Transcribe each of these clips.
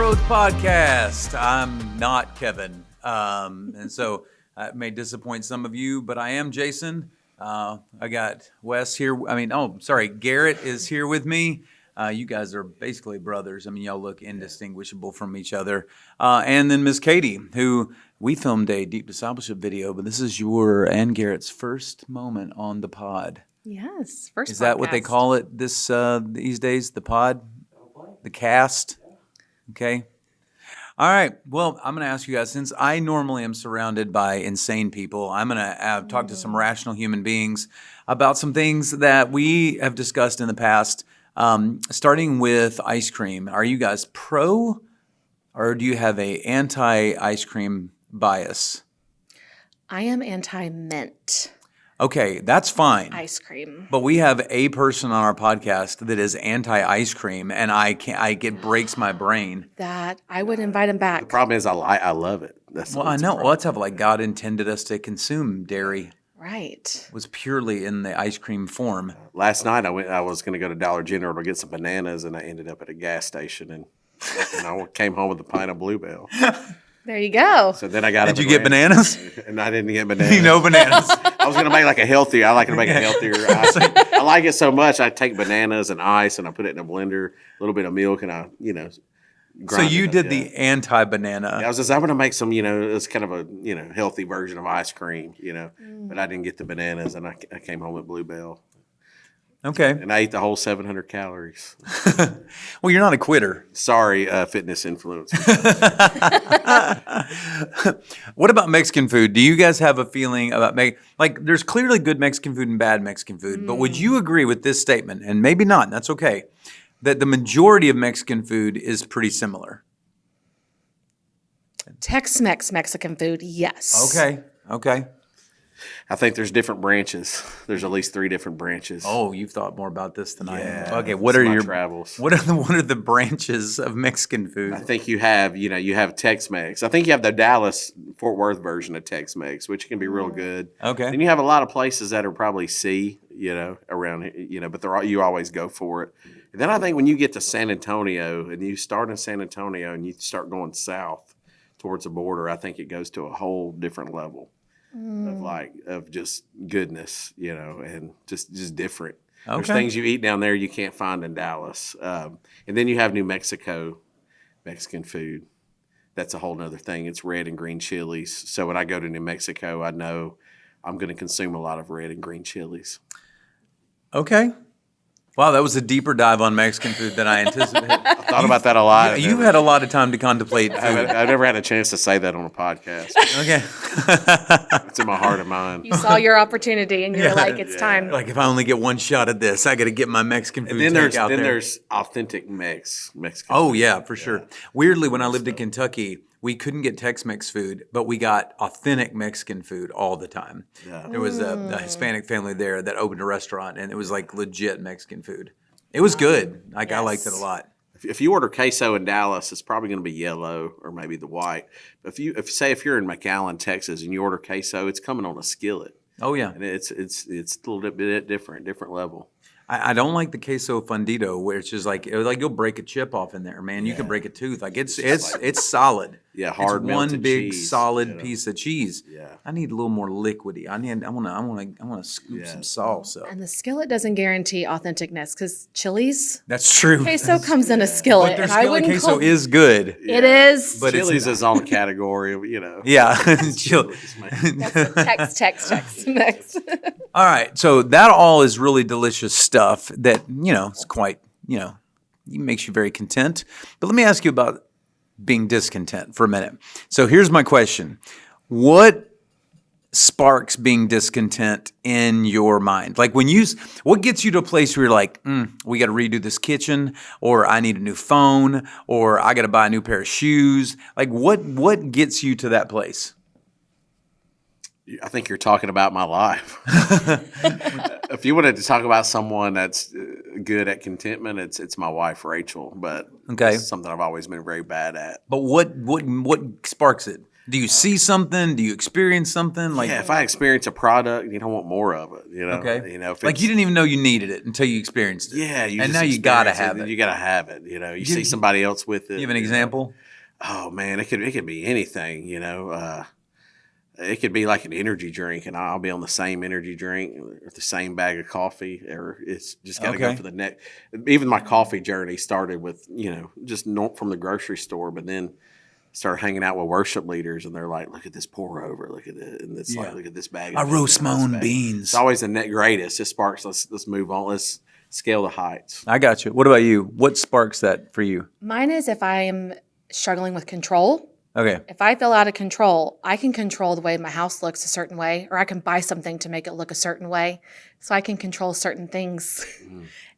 Growth Podcast. I'm not Kevin. And so I may disappoint some of you, but I am Jason. I got Wes here. Garrett is here with me. You guys are basically brothers. I mean, y'all look indistinguishable from each other. And then Miss Katie, who we filmed a deep discipleship video, but this is your and Garrett's first moment on the pod. Yes, first. Is that what they call it these days? The pod, the cast. Okay. All right. Well, I'm going to ask you guys, since I normally am surrounded by insane people, I'm going to talk to some rational human beings about some things that we have discussed in the past, starting with ice cream. Are you guys pro, or do you have a anti-ice cream bias? I am anti-mint Okay, that's fine. ice cream. But we have a person on our podcast that is anti-ice cream, and it breaks my brain. That I would invite him back. The problem is I love it. I know. Well, that's how God intended us to consume dairy. Right. Was purely in the ice cream form. Last night I was going to go to Dollar General to get some bananas, and I ended up at a gas station, and I came home with a pint of Bluebell. There you go. So then I got. Did you get bananas? And I didn't get bananas. No bananas. I was going to make I like to make a healthier ice. I like it so much. I take bananas and ice, and I put it in a blender, a little bit of milk, and I So you did the anti-banana. I was going to make some, it's kind of a, healthy version of ice cream, but I didn't get the bananas, and I came home with Bluebell. Okay. And I ate the whole 700 calories. Well, you're not a quitter. Sorry, fitness influencer. What about Mexican food? Do you guys have a feeling about there's clearly good Mexican food and bad Mexican food, but would you agree with this statement, and maybe not, and that's okay, that the majority of Mexican food is pretty similar? Tex-Mex Mexican food, yes. Okay. I think there's different branches. There's at least 3 different branches. Oh, you've thought more about this than I have. Yeah, Okay, what are your travels? What are the branches of Mexican food? I think you have Tex-Mex. I think you have the Dallas Fort Worth version of Tex-Mex, which can be real good. Okay. And you have a lot of places that are probably C, around, but you always go for it. And then I think when you get to San Antonio, and you start in San Antonio and you start going south towards the border, I think it goes to a whole different level of just goodness, and just different. Okay. There's things you eat down there you can't find in Dallas. And then you have New Mexico Mexican food. That's a whole nother thing. It's red and green chilies. So when I go to New Mexico, I know I'm going to consume a lot of red and green chilies. Okay. Wow, that was a deeper dive on Mexican food than I anticipated. I thought about that a lot. You've had a lot of time to contemplate food. I've never had a chance to say that on a podcast. Okay. It's in my heart and mind. You saw your opportunity and you're like, it's time. Like, if I only get one shot at this, I got to get my Mexican food And then out there. there's authentic Mexican Oh, food. yeah, for sure. Weirdly, when I lived in Kentucky, we couldn't get Tex-Mex food, but we got authentic Mexican food all the time. Yeah. There was a Hispanic family there that opened a restaurant, and it was like legit Mexican food. It was good. I liked it a lot. If you order queso in Dallas, it's probably going to be yellow or maybe the white. But if you're in McAllen, Texas, and you order queso, it's coming on a skillet, Oh, yeah. and it's a little bit different level. I don't like the queso fundido, where it's just like you'll break a chip off in there, man. You can break a tooth. Like it's solid. Yeah, hard It's one melted big cheese, solid piece of cheese. Yeah. I need a little more liquidy. I want to scoop some sauce up. And the skillet doesn't guarantee authenticness because Chili's That's true. queso comes in a skillet. But their and I skillet wouldn't queso call is good. It is. But Chili's is on category of, Yeah. Chili's, man. That's the Tex-Mex. All right. So that all is really delicious stuff that, it's quite, it makes you very content. But let me ask you about being discontent for a minute. So here's my question. What sparks being discontent in your mind? Like what gets you to a place where you're like, we got to redo this kitchen, or I need a new phone, or I got to buy a new pair of shoes. Like what gets you to that place? I think you're talking about my life. If you wanted to talk about someone that's good at contentment, it's my wife, Rachel. But Okay. it's something I've always been very bad at. But what sparks it? Do you see something? Do you experience something? Like, Yeah, if I experience a product, I want more of it. okay, If like it's, you didn't even know you needed it until you experienced it. yeah, you and just now you gotta experience it, have and it. you gotta have it. You Give- see somebody else with it. You have an example? Oh man, it could be anything. It could be like an energy drink, and I'll be on the same energy drink or the same bag of coffee, or it's just got to go Okay. for the next. Even my coffee journey started with just from the grocery store, but then started hanging out with worship leaders, and they're like, "Look at this pour over, look at it," and it's Yeah. like, "Look at this bag." I of roast my this own bag." beans. It's always the net greatest. It sparks. Let's move on. Let's scale the heights. I got you. What about you? What sparks that for you? Mine is if I'm struggling with control. Okay. If I feel out of control, I can control the way my house looks a certain way, or I can buy something to make it look a certain way. So I can control certain things.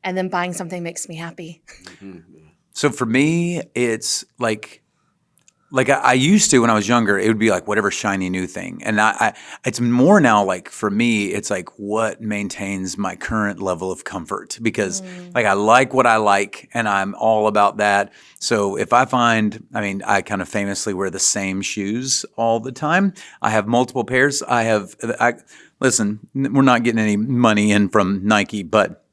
And then buying something makes me happy. So for me, it's like I used to when I was younger, it would be like whatever shiny new thing. And it's more now like for me, it's like what maintains my current level of comfort because like I like what I like and I'm all about that. So if I find, I kind of famously wear the same shoes all the time. I have multiple pairs. Listen, we're not getting any money in from Nike, but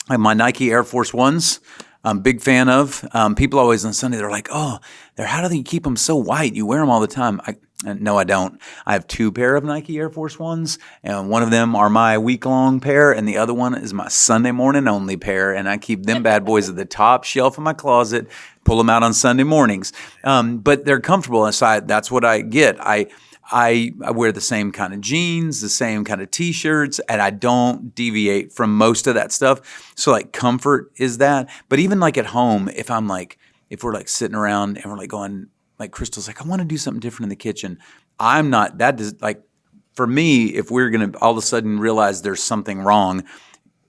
I have my Nike Air Force Ones. I'm a big fan of. People always on Sunday, they're like, oh, how do they keep them so white? You wear them all the time. No, I don't. I have 2 pair of Nike Air Force Ones, and one of them are my week-long pair, and the other one is my Sunday morning only pair, and I keep them bad boys at the top shelf of my closet, pull them out on Sunday mornings. But they're comfortable, and so that's what I get. I wear the same kind of jeans, the same kind of t-shirts, and I don't deviate from most of that stuff. So like comfort is that. But even like at home, if we're like sitting around and we're like going, like Crystal's like, I want to do something different in the kitchen. I'm not, that does like, for me, if we're going to all of a sudden realize there's something wrong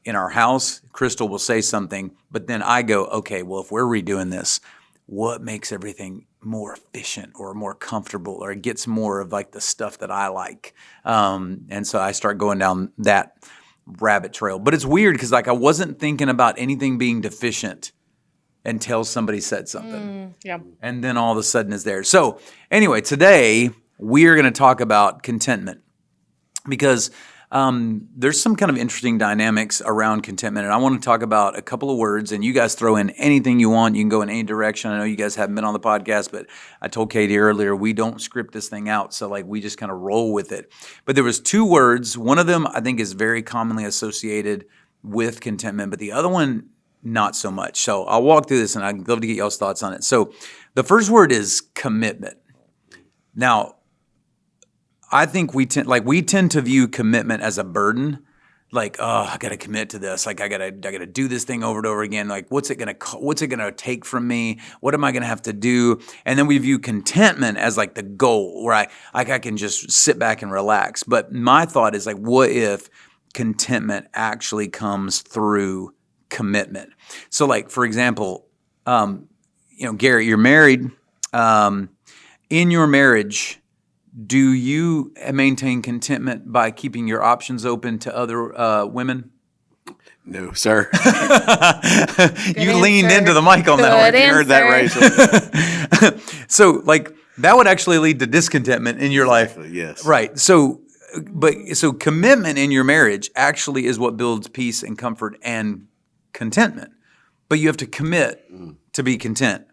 in our house, Crystal will say something, but then I go, okay, well, if we're redoing this, what makes everything more efficient or more comfortable, or it gets more of like the stuff that I like. And so I start going down that rabbit trail. But it's weird because like I wasn't thinking about anything being deficient until somebody said something. Yeah. And then all of a sudden it's there. So anyway, today we are going to talk about contentment because there's some kind of interesting dynamics around contentment. And I want to talk about a couple of words, and you guys throw in anything you want. You can go in any direction. I know you guys haven't been on the podcast, but I told Katie earlier, we don't script this thing out. So like we just kind of roll with it. But there was 2 words. One of them I think is very commonly associated with contentment, but the other one, not so much. So I'll walk through this and I'd love to get y'all's thoughts on it. So the first word is commitment. Now, I think we tend to view commitment as a burden. Like, oh, I got to commit to this. Like, I got to do this thing over and over again. Like, what's it gonna take from me? What am I gonna have to do? And then we view contentment as like the goal, where I can just sit back and relax. But my thought is like, what if contentment actually comes through commitment? So, like for example, Garrett, you're married. In your marriage, do you maintain contentment by keeping your options open to other women? No, sir. You leaned into the mic on that one. Good You heard that, answer. Rachel? So, like, that would actually lead to discontentment in your life. Yes. Right. So commitment in your marriage actually is what builds peace and comfort and contentment. But you have to commit to be content.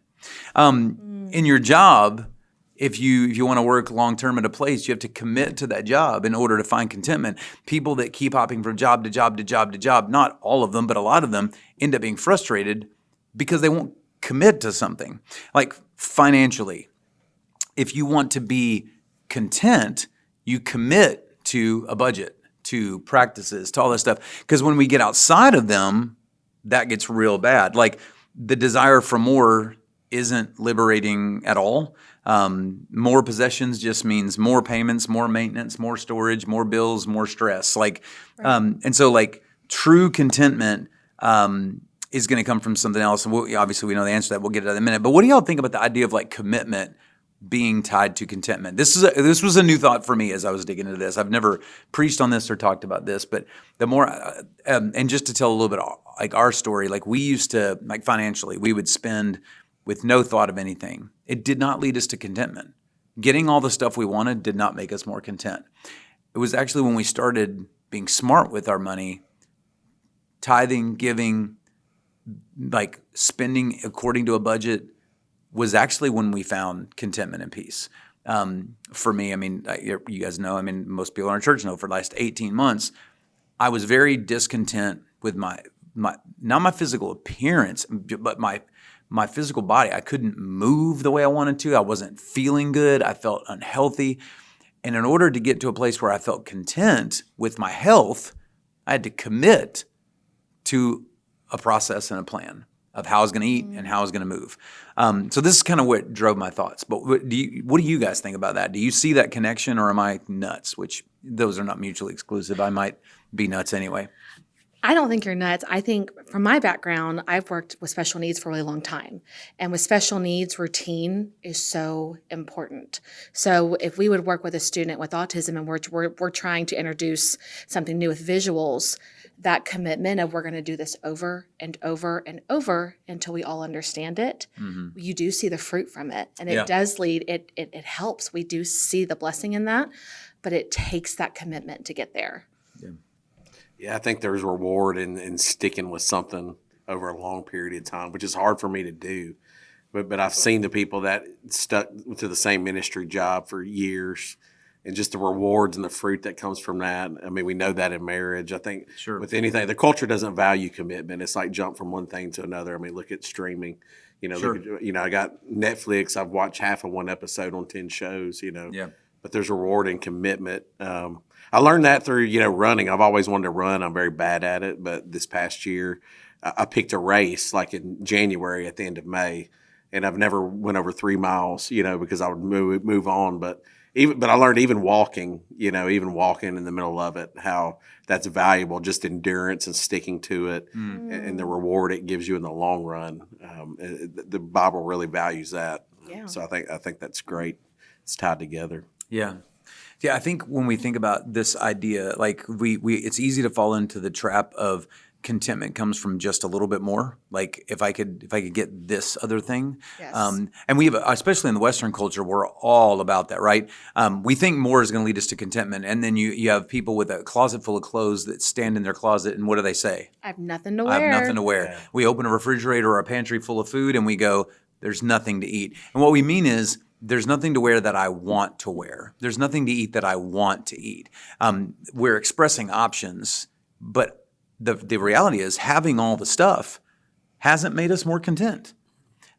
In your job, if you want to work long-term at a place, you have to commit to that job in order to find contentment. People that keep hopping from job to job to job to job, not all of them, but a lot of them end up being frustrated because they won't commit to something. Like financially, if you want to be content, you commit to a budget, to practices, to all this stuff. Because when we get outside of them, that gets real bad. Like the desire for more isn't liberating at all. More possessions just means more payments, more maintenance, more storage, more bills, more stress. And so like true contentment is going to come from something else. And obviously we know the answer to that. We'll get to that in a minute. But what do y'all think about the idea of like commitment being tied to contentment? This was a new thought for me as I was digging into this. I've never preached on this or talked about this, but the more and just to tell a little bit like our story, like we used to, like financially, we would spend with no thought of anything. It did not lead us to contentment. getting all the stuff we wanted did not make us more content. It was actually when we started being smart with our money, tithing, giving, like spending according to a budget, was actually when we found contentment and peace. For me, I mean, you guys know, I mean, most people in our church know, for the last 18 months, I was very discontent with my not my physical appearance, but my physical body. I couldn't move the way I wanted to. I wasn't feeling good. I felt unhealthy. And in order to get to a place where I felt content with my health, I had to commit to a process and a plan of how I was going to eat and how I was going to move. So this is kind of what drove my thoughts. But what do you guys think about that? Do you see that connection, or am I nuts? Which those are not mutually exclusive. I might be nuts anyway. I don't think you're nuts. I think from my background, I've worked with special needs for a really long time. And with special needs, routine is so important. So if we would work with a student with autism and we're trying to introduce something new with visuals, that commitment of we're going to do this over and over and over until we all understand it, you do see the fruit from it. And it does lead, it helps. We do see the blessing in that, but it takes that commitment to get there. Yeah, I think there's reward in sticking with something over a long period of time, which is hard for me to do. But I've seen the people that stuck to the same ministry job for years, and just the rewards and the fruit that comes from that. I mean, we know that in marriage. I think with anything, the culture doesn't value commitment. It's like jump from one thing to another. I mean, look at streaming. Look at, I got Netflix. I've watched half of one episode on 10 shows, But there's reward and commitment. I learned that through, running. I've always wanted to run. I'm very bad at it. But this past year, I picked a race like in January at the end of May, and I've never went over 3 miles, because I would move on. But I learned even walking in the middle of it, how that's valuable, just endurance and sticking to it, and the reward it gives you in the long run. The Bible really values that. Yeah. So I think that's great. It's tied together. Yeah. Yeah, I think when we think about this idea, like it's easy to fall into the trap of contentment comes from just a little bit more. Like if I could get this other thing. Yes. And we have, especially in the Western culture, we're all about that, right? We think more is going to lead us to contentment. And then you have people with a closet full of clothes that stand in their closet, and what do they say? I have nothing to wear. I have nothing to wear. Yeah. We open a refrigerator or a pantry full of food and we go, there's nothing to eat. And what we mean is, there's nothing to wear that I want to wear. There's nothing to eat that I want to eat. We're expressing options, but the reality is having all the stuff hasn't made us more content.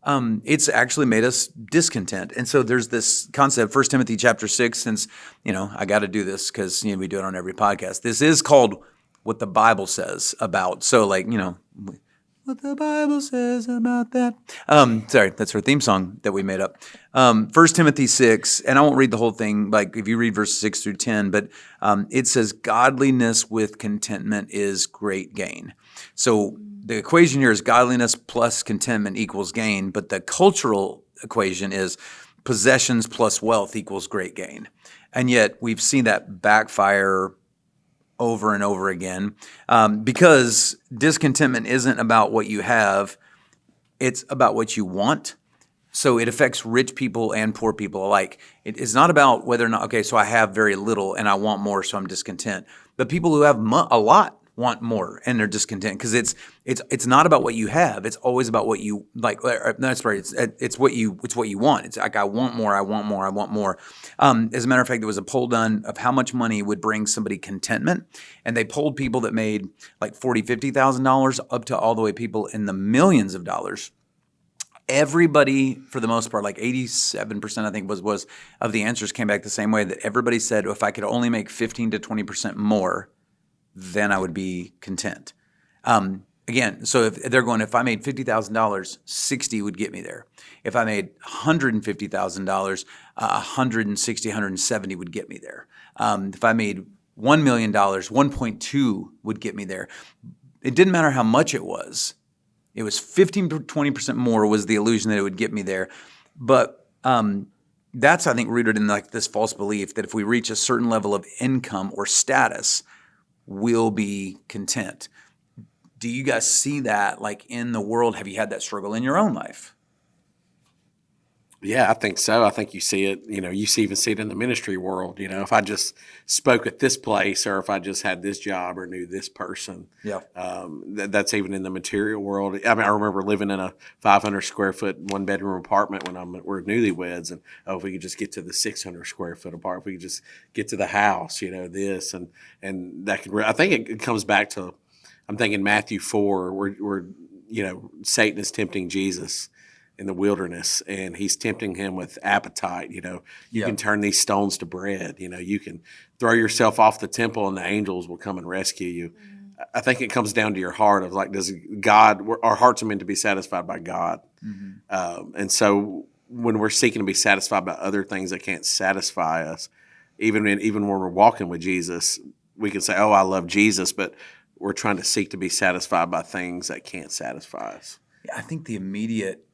It's actually made us discontent. And so there's this concept, 1 Timothy chapter 6, since, I got to do this because we do it on every podcast. This is called What the Bible Says About. So what the Bible says about that. Sorry, that's our theme song that we made up. 1 Timothy 6, and I won't read the whole thing, like if you read verses 6 through 10, but it says, godliness with contentment is great gain. So the equation here is godliness plus contentment equals gain, but the cultural equation is possessions plus wealth equals great gain. And yet we've seen that backfire over and over again, because discontentment isn't about what you have, it's about what you want. So it affects rich people and poor people alike. It's not about whether or not, okay, so I have very little and I want more, so I'm discontent. But people who have a lot want more and they're discontent, because it's not about what you have. It's always about what you like. That's right. It's what you want. It's like I want more. I want more. I want more. As a matter of fact, there was a poll done of how much money would bring somebody contentment, and they polled people that made like $40,000, $50,000 up to all the way people in the millions of dollars. Everybody, for the most part, like 87%, I think was of the answers came back the same way, that everybody said, if I could only make 15 to 20% more, then I would be content. Again, so if they're going, if I made $50,000, 60 would get me there. If I made $150,000, 160, 170 would get me there. If I made $1 million, 1.2 would get me there. It didn't matter how much it was. It was 15 to 20% more was the illusion that it would get me there. But that's, I think, rooted in like this false belief that if we reach a certain level of income or status, we'll be content. Do you guys see that like in the world? Have you had that struggle in your own life? Yeah, I think so. I think you see it, you even see it in the ministry world. If I just spoke at this place or if I just had this job or knew this person, Yeah. that's even in the material world. I mean, I remember living in a 500 square foot, 1 bedroom apartment when we're newlyweds. And, if we could just get to the 600 square foot apartment, if we could just get to the house, this and that could, I think it comes back to, I'm thinking Matthew 4, where Satan is tempting Jesus in the wilderness, and he's tempting him with appetite. You Yeah. can turn these stones to bread. You can throw yourself off the temple, and the angels will come and rescue you. I think it comes down to your heart of like, does God? Our hearts are meant to be satisfied by God, and so when we're seeking to be satisfied by other things that can't satisfy us, even when we're walking with Jesus, we can say, "Oh, I love Jesus," but we're trying to seek to be satisfied by things that can't satisfy us. I think the immediate,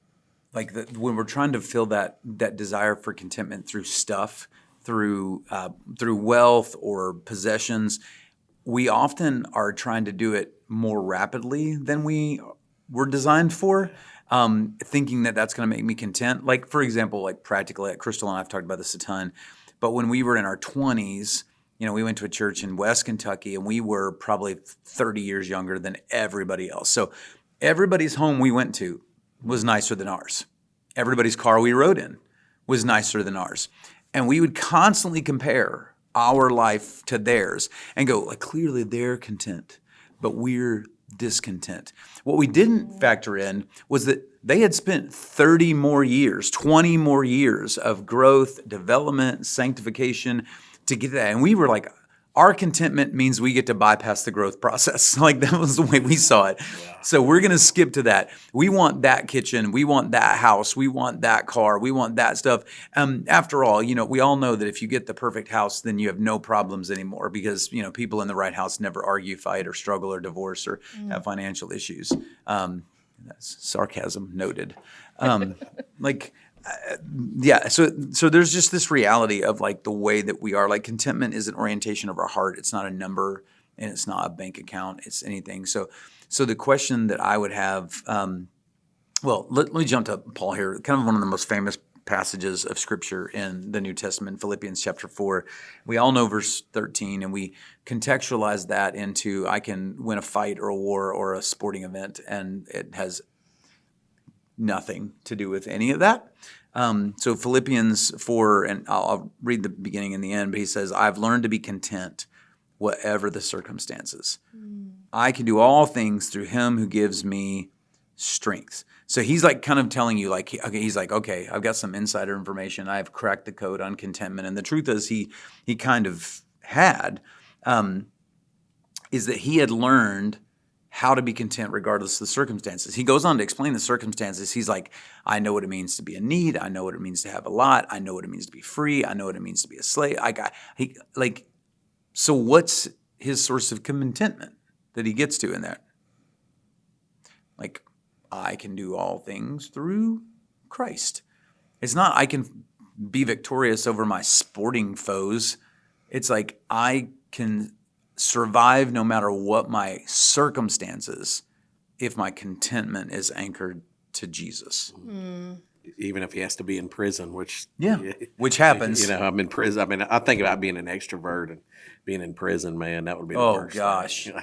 when we're trying to fill that desire for contentment through stuff, through wealth or possessions, we often are trying to do it more rapidly than we were designed for, thinking that that's going to make me content. Like, for example, like practically, Crystal and I have talked about this a ton, but when we were in our 20s, we went to a church in West Kentucky, and we were probably 30 years younger than everybody else. So everybody's home we went to was nicer than ours. Everybody's car we rode in was nicer than ours. And we would constantly compare our life to theirs and go, like, clearly they're content, but we're discontent. What we didn't factor in was that they had spent 30 more years, 20 more years of growth, development, sanctification to get that. And we were like, our contentment means we get to bypass the growth process. Like, that was the way we saw it. Yeah. So we're going to skip to that. We want that kitchen. We want that house. We want that car. We want that stuff. After all, we all know that if you get the perfect house, then you have no problems anymore because, people in the right house never argue, fight, or struggle or divorce or have financial issues. That's sarcasm noted. So there's just this reality of like the way that we are. Like, contentment is an orientation of our heart. It's not a number, and it's not a bank account. It's anything. So the question that I would have, let me jump to Paul here. Kind of one of the most famous passages of Scripture in the New Testament, Philippians chapter 4. We all know verse 13, and we contextualize that into I can win a fight or a war or a sporting event, and it has nothing to do with any of that. So Philippians 4, and I'll read the beginning and the end, but he says, I've learned to be content whatever the circumstances. I can do all things through him who gives me strength. So he's like kind of telling you, like, he's like, okay, I've got some insider information. I've cracked the code on contentment. And the truth is he kind of had, is that he had learned how to be content regardless of the circumstances. He goes on to explain the circumstances. He's like, I know what it means to be in need. I know what it means to have a lot. I know what it means to be free. I know what it means to be a slave. So what's his source of contentment that he gets to in that? Like, I can do all things through Christ. It's not I can be victorious over my sporting foes. It's like I can survive no matter what my circumstances if my contentment is anchored to Jesus. Even if he has to be in prison, which happens. I'm in prison. I mean, I think about being an extrovert and being in prison, man, that would be the worst. Oh gosh. Thing.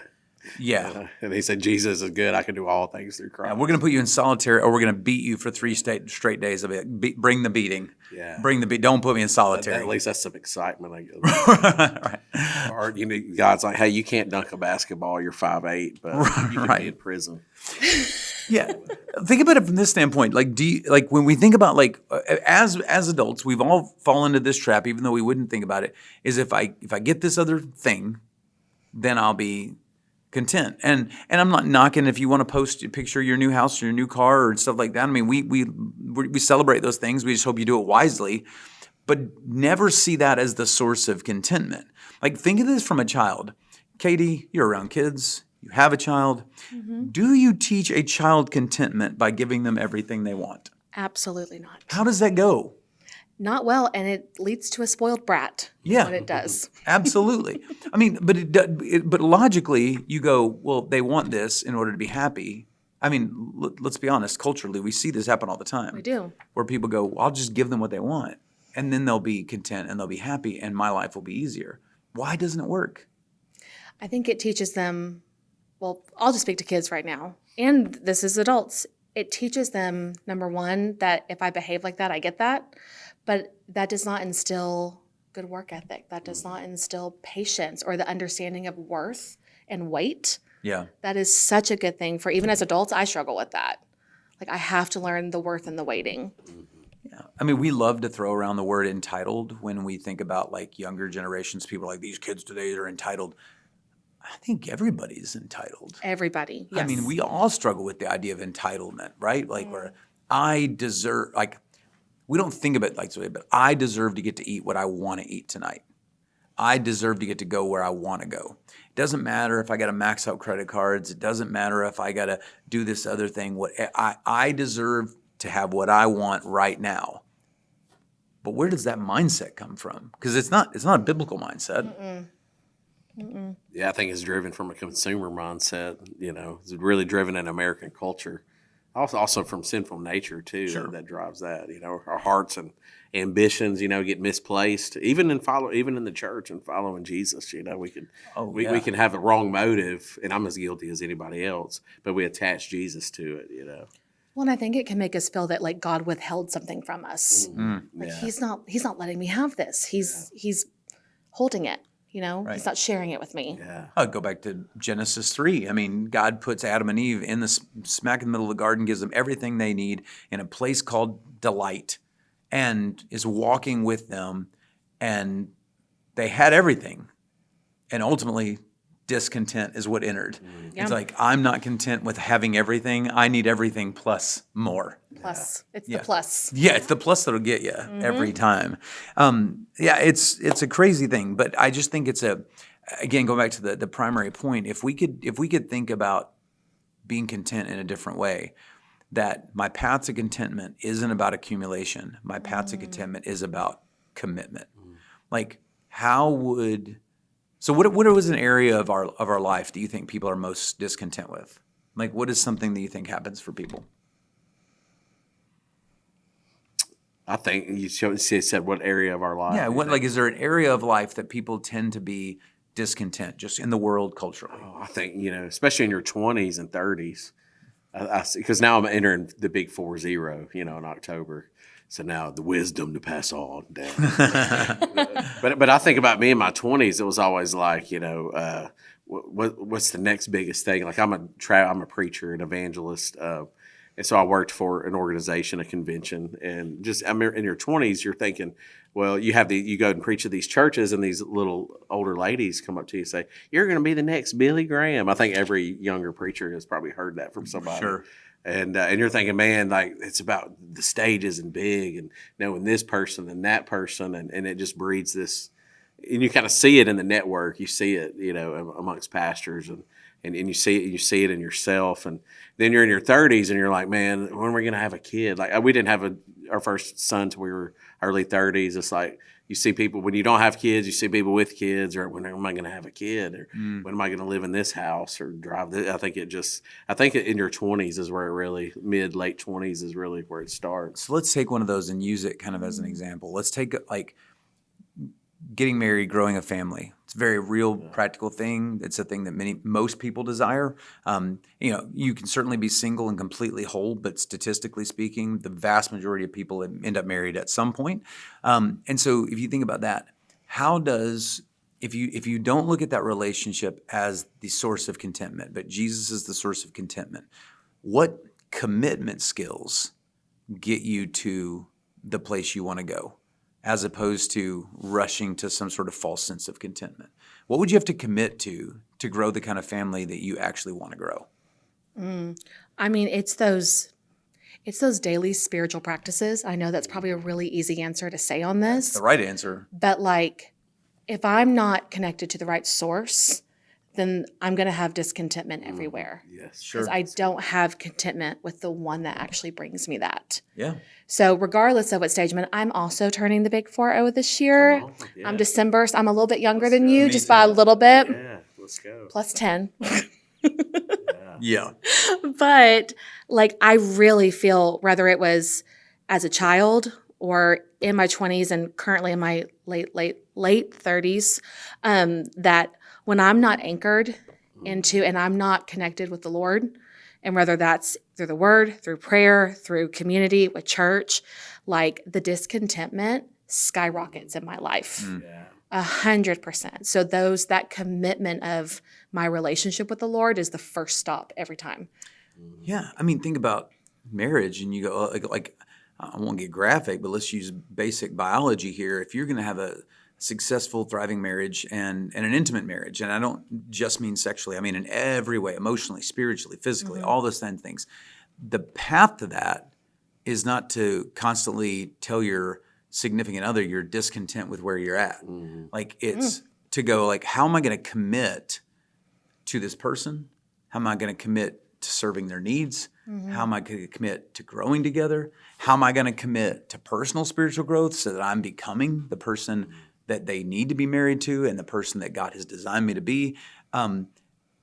Yeah. And he said, Jesus is good. I can do all things through Christ. Yeah, we're going to put you in solitary, or we're going to beat you for 3 straight days of it. Bring the beating. Yeah. Bring the beat. Don't put me in solitary. At least that's some excitement, I guess. Right. Or, God's like, hey, you can't dunk a basketball. You're 5'8", but you can be in prison. Yeah. Think about it from this standpoint. Like, when we think about, like, as adults, we've all fallen into this trap, even though we wouldn't think about it, is if I get this other thing, then I'll be content. And I'm not knocking if you want to post a picture of your new house or your new car or stuff like that. I mean, we celebrate those things. We just hope you do it wisely, but never see that as the source of contentment. Like, think of this from a child. Katie, you're around kids. You have a child. Mm-hmm. Do you teach a child contentment by giving them everything they want? Absolutely not. How does that go? Not well, and it leads to a spoiled brat. Yeah, when it does. Absolutely. I mean, but logically, you go, well, they want this in order to be happy. I mean, let's be honest. Culturally, we see this happen all the time. We do. Where people go, well, I'll just give them what they want, and then they'll be content and they'll be happy, and my life will be easier. Why doesn't it work? I think it teaches them, well, I'll just speak to kids right now, and this is adults. It teaches them, number one, that if I behave like that, I get that, but that does not instill good work ethic. That does not instill patience or the understanding of worth and weight. Yeah. That is such a good thing for even as adults. I struggle with that. Like I have to learn the worth and the waiting. Yeah. I mean, we love to throw around the word entitled when we think about like younger generations. People are like, these kids today are entitled. I think everybody's entitled. Everybody. Yes. I mean, we all struggle with the idea of entitlement, right? Like where I deserve, like we don't think of it like this way, but I deserve to get to eat what I want to eat tonight. I deserve to get to go where I want to go. It doesn't matter if I got to max out credit cards. It doesn't matter if I got to do this other thing. What I deserve to have what I want right now. But where does that mindset come from? Because it's not a biblical mindset. Yeah, I think it's driven from a consumer mindset. It's really driven in American culture. Also from sinful nature too. Sure. That drives that. Our hearts and ambitions, get misplaced. Even in the church and following Jesus, we can have the wrong motive, and I'm as guilty as anybody else. But we attach Jesus to it. Well, and I think it can make us feel that like God withheld something from us. Like he's not letting me have this. He's holding it. Right. He's not sharing it with me. Yeah. I'll go back to Genesis 3. I mean, God puts Adam and Eve in the smack in the middle of the garden, gives them everything they need in a place called delight, and is walking with them, and they had everything. And ultimately, discontent is what entered. Yeah. It's like, I'm not content with having everything. I need everything plus more. Plus, it's Yeah. the plus. Yeah, it's the plus that'll get you every time. Yeah, it's a crazy thing, but I just think it's again, going back to the primary point, if we could think about being content in a different way, that my path to contentment isn't about accumulation. My path to contentment is about commitment. Like so what was an area of our life do you think people are most discontent with? Like what is something that you think happens for people? I think you said what area of our life. Yeah, is there an area of life that people tend to be discontent just in the world culturally? Oh, I think, especially in your 20s and 30s, because now I'm entering the big 40, in October. So now the wisdom to pass on down. But I think about me in my 20s, it was always like, what's the next biggest thing? Like I'm a preacher, an evangelist, and so I worked for an organization, a convention, and just in your 20s, you're thinking, well, you go and preach at these churches, and these little older ladies come up to you and say, "You're going to be the next Billy Graham." I think every younger preacher has probably heard that from somebody. Sure. And you're thinking, man, like it's about the stages and big, and knowing this person and that person, and it just breeds this. And you kind of see it in the network. You see it, amongst pastors and you see it in yourself, and then you're in your 30s and you're like, man, when are we gonna have a kid? Like we didn't have our first son till we were early 30s. It's like you see people when you don't have kids, you see people with kids, or when am I gonna have a kid, or when am I gonna live in this house or drive this? I think in your 20s is where it really late 20s is really where it starts. So let's take one of those and use it kind of as an example. Let's take like getting married, growing a family. It's a very real, practical thing. It's a thing that most people desire. You can certainly be single and completely whole, but statistically speaking, the vast majority of people end up married at some point. And so if you think about that, if you don't look at that relationship as the source of contentment, but Jesus is the source of contentment, what commitment skills get you to the place you want to go, as opposed to rushing to some sort of false sense of contentment? What would you have to commit to grow the kind of family that you actually want to grow? I mean, it's those daily spiritual practices. I know that's probably a really easy answer to say on this. The right answer. But like, if I'm not connected to the right source, then I'm going to have discontentment everywhere. Yes, Sure. Because I don't have contentment with the one that actually brings me that. Yeah. So regardless of what stage I'm in, I'm also turning the big 40 this year. Come on, yeah. I'm December, so I'm a little bit younger than you, Me just too. by a little bit. Yeah, let's go. Plus 10. Yeah. Yeah. But like, I really feel, whether it was as a child or in my 20s and currently in my late 30s, that when I'm not anchored into and I'm not connected with the Lord, and whether that's through the word, through prayer, through community, with church, like the discontentment skyrockets in my life. Yeah. 100%. So that commitment of my relationship with the Lord is the first stop every time. Yeah. I mean, think about marriage and you go, like I won't get graphic, but let's use basic biology here. If you're going to have a successful, thriving marriage and an intimate marriage, and I don't just mean sexually, I mean in every way, emotionally, spiritually, physically, all those kind of things, the path to that is not to constantly tell your significant other you're discontent with where you're at. Like it's to go like, how am I going to commit to this person? How am I going to commit to serving their needs? How am I going to commit to growing together? How am I going to commit to personal spiritual growth so that I'm becoming the person that they need to be married to and the person that God has designed me to be?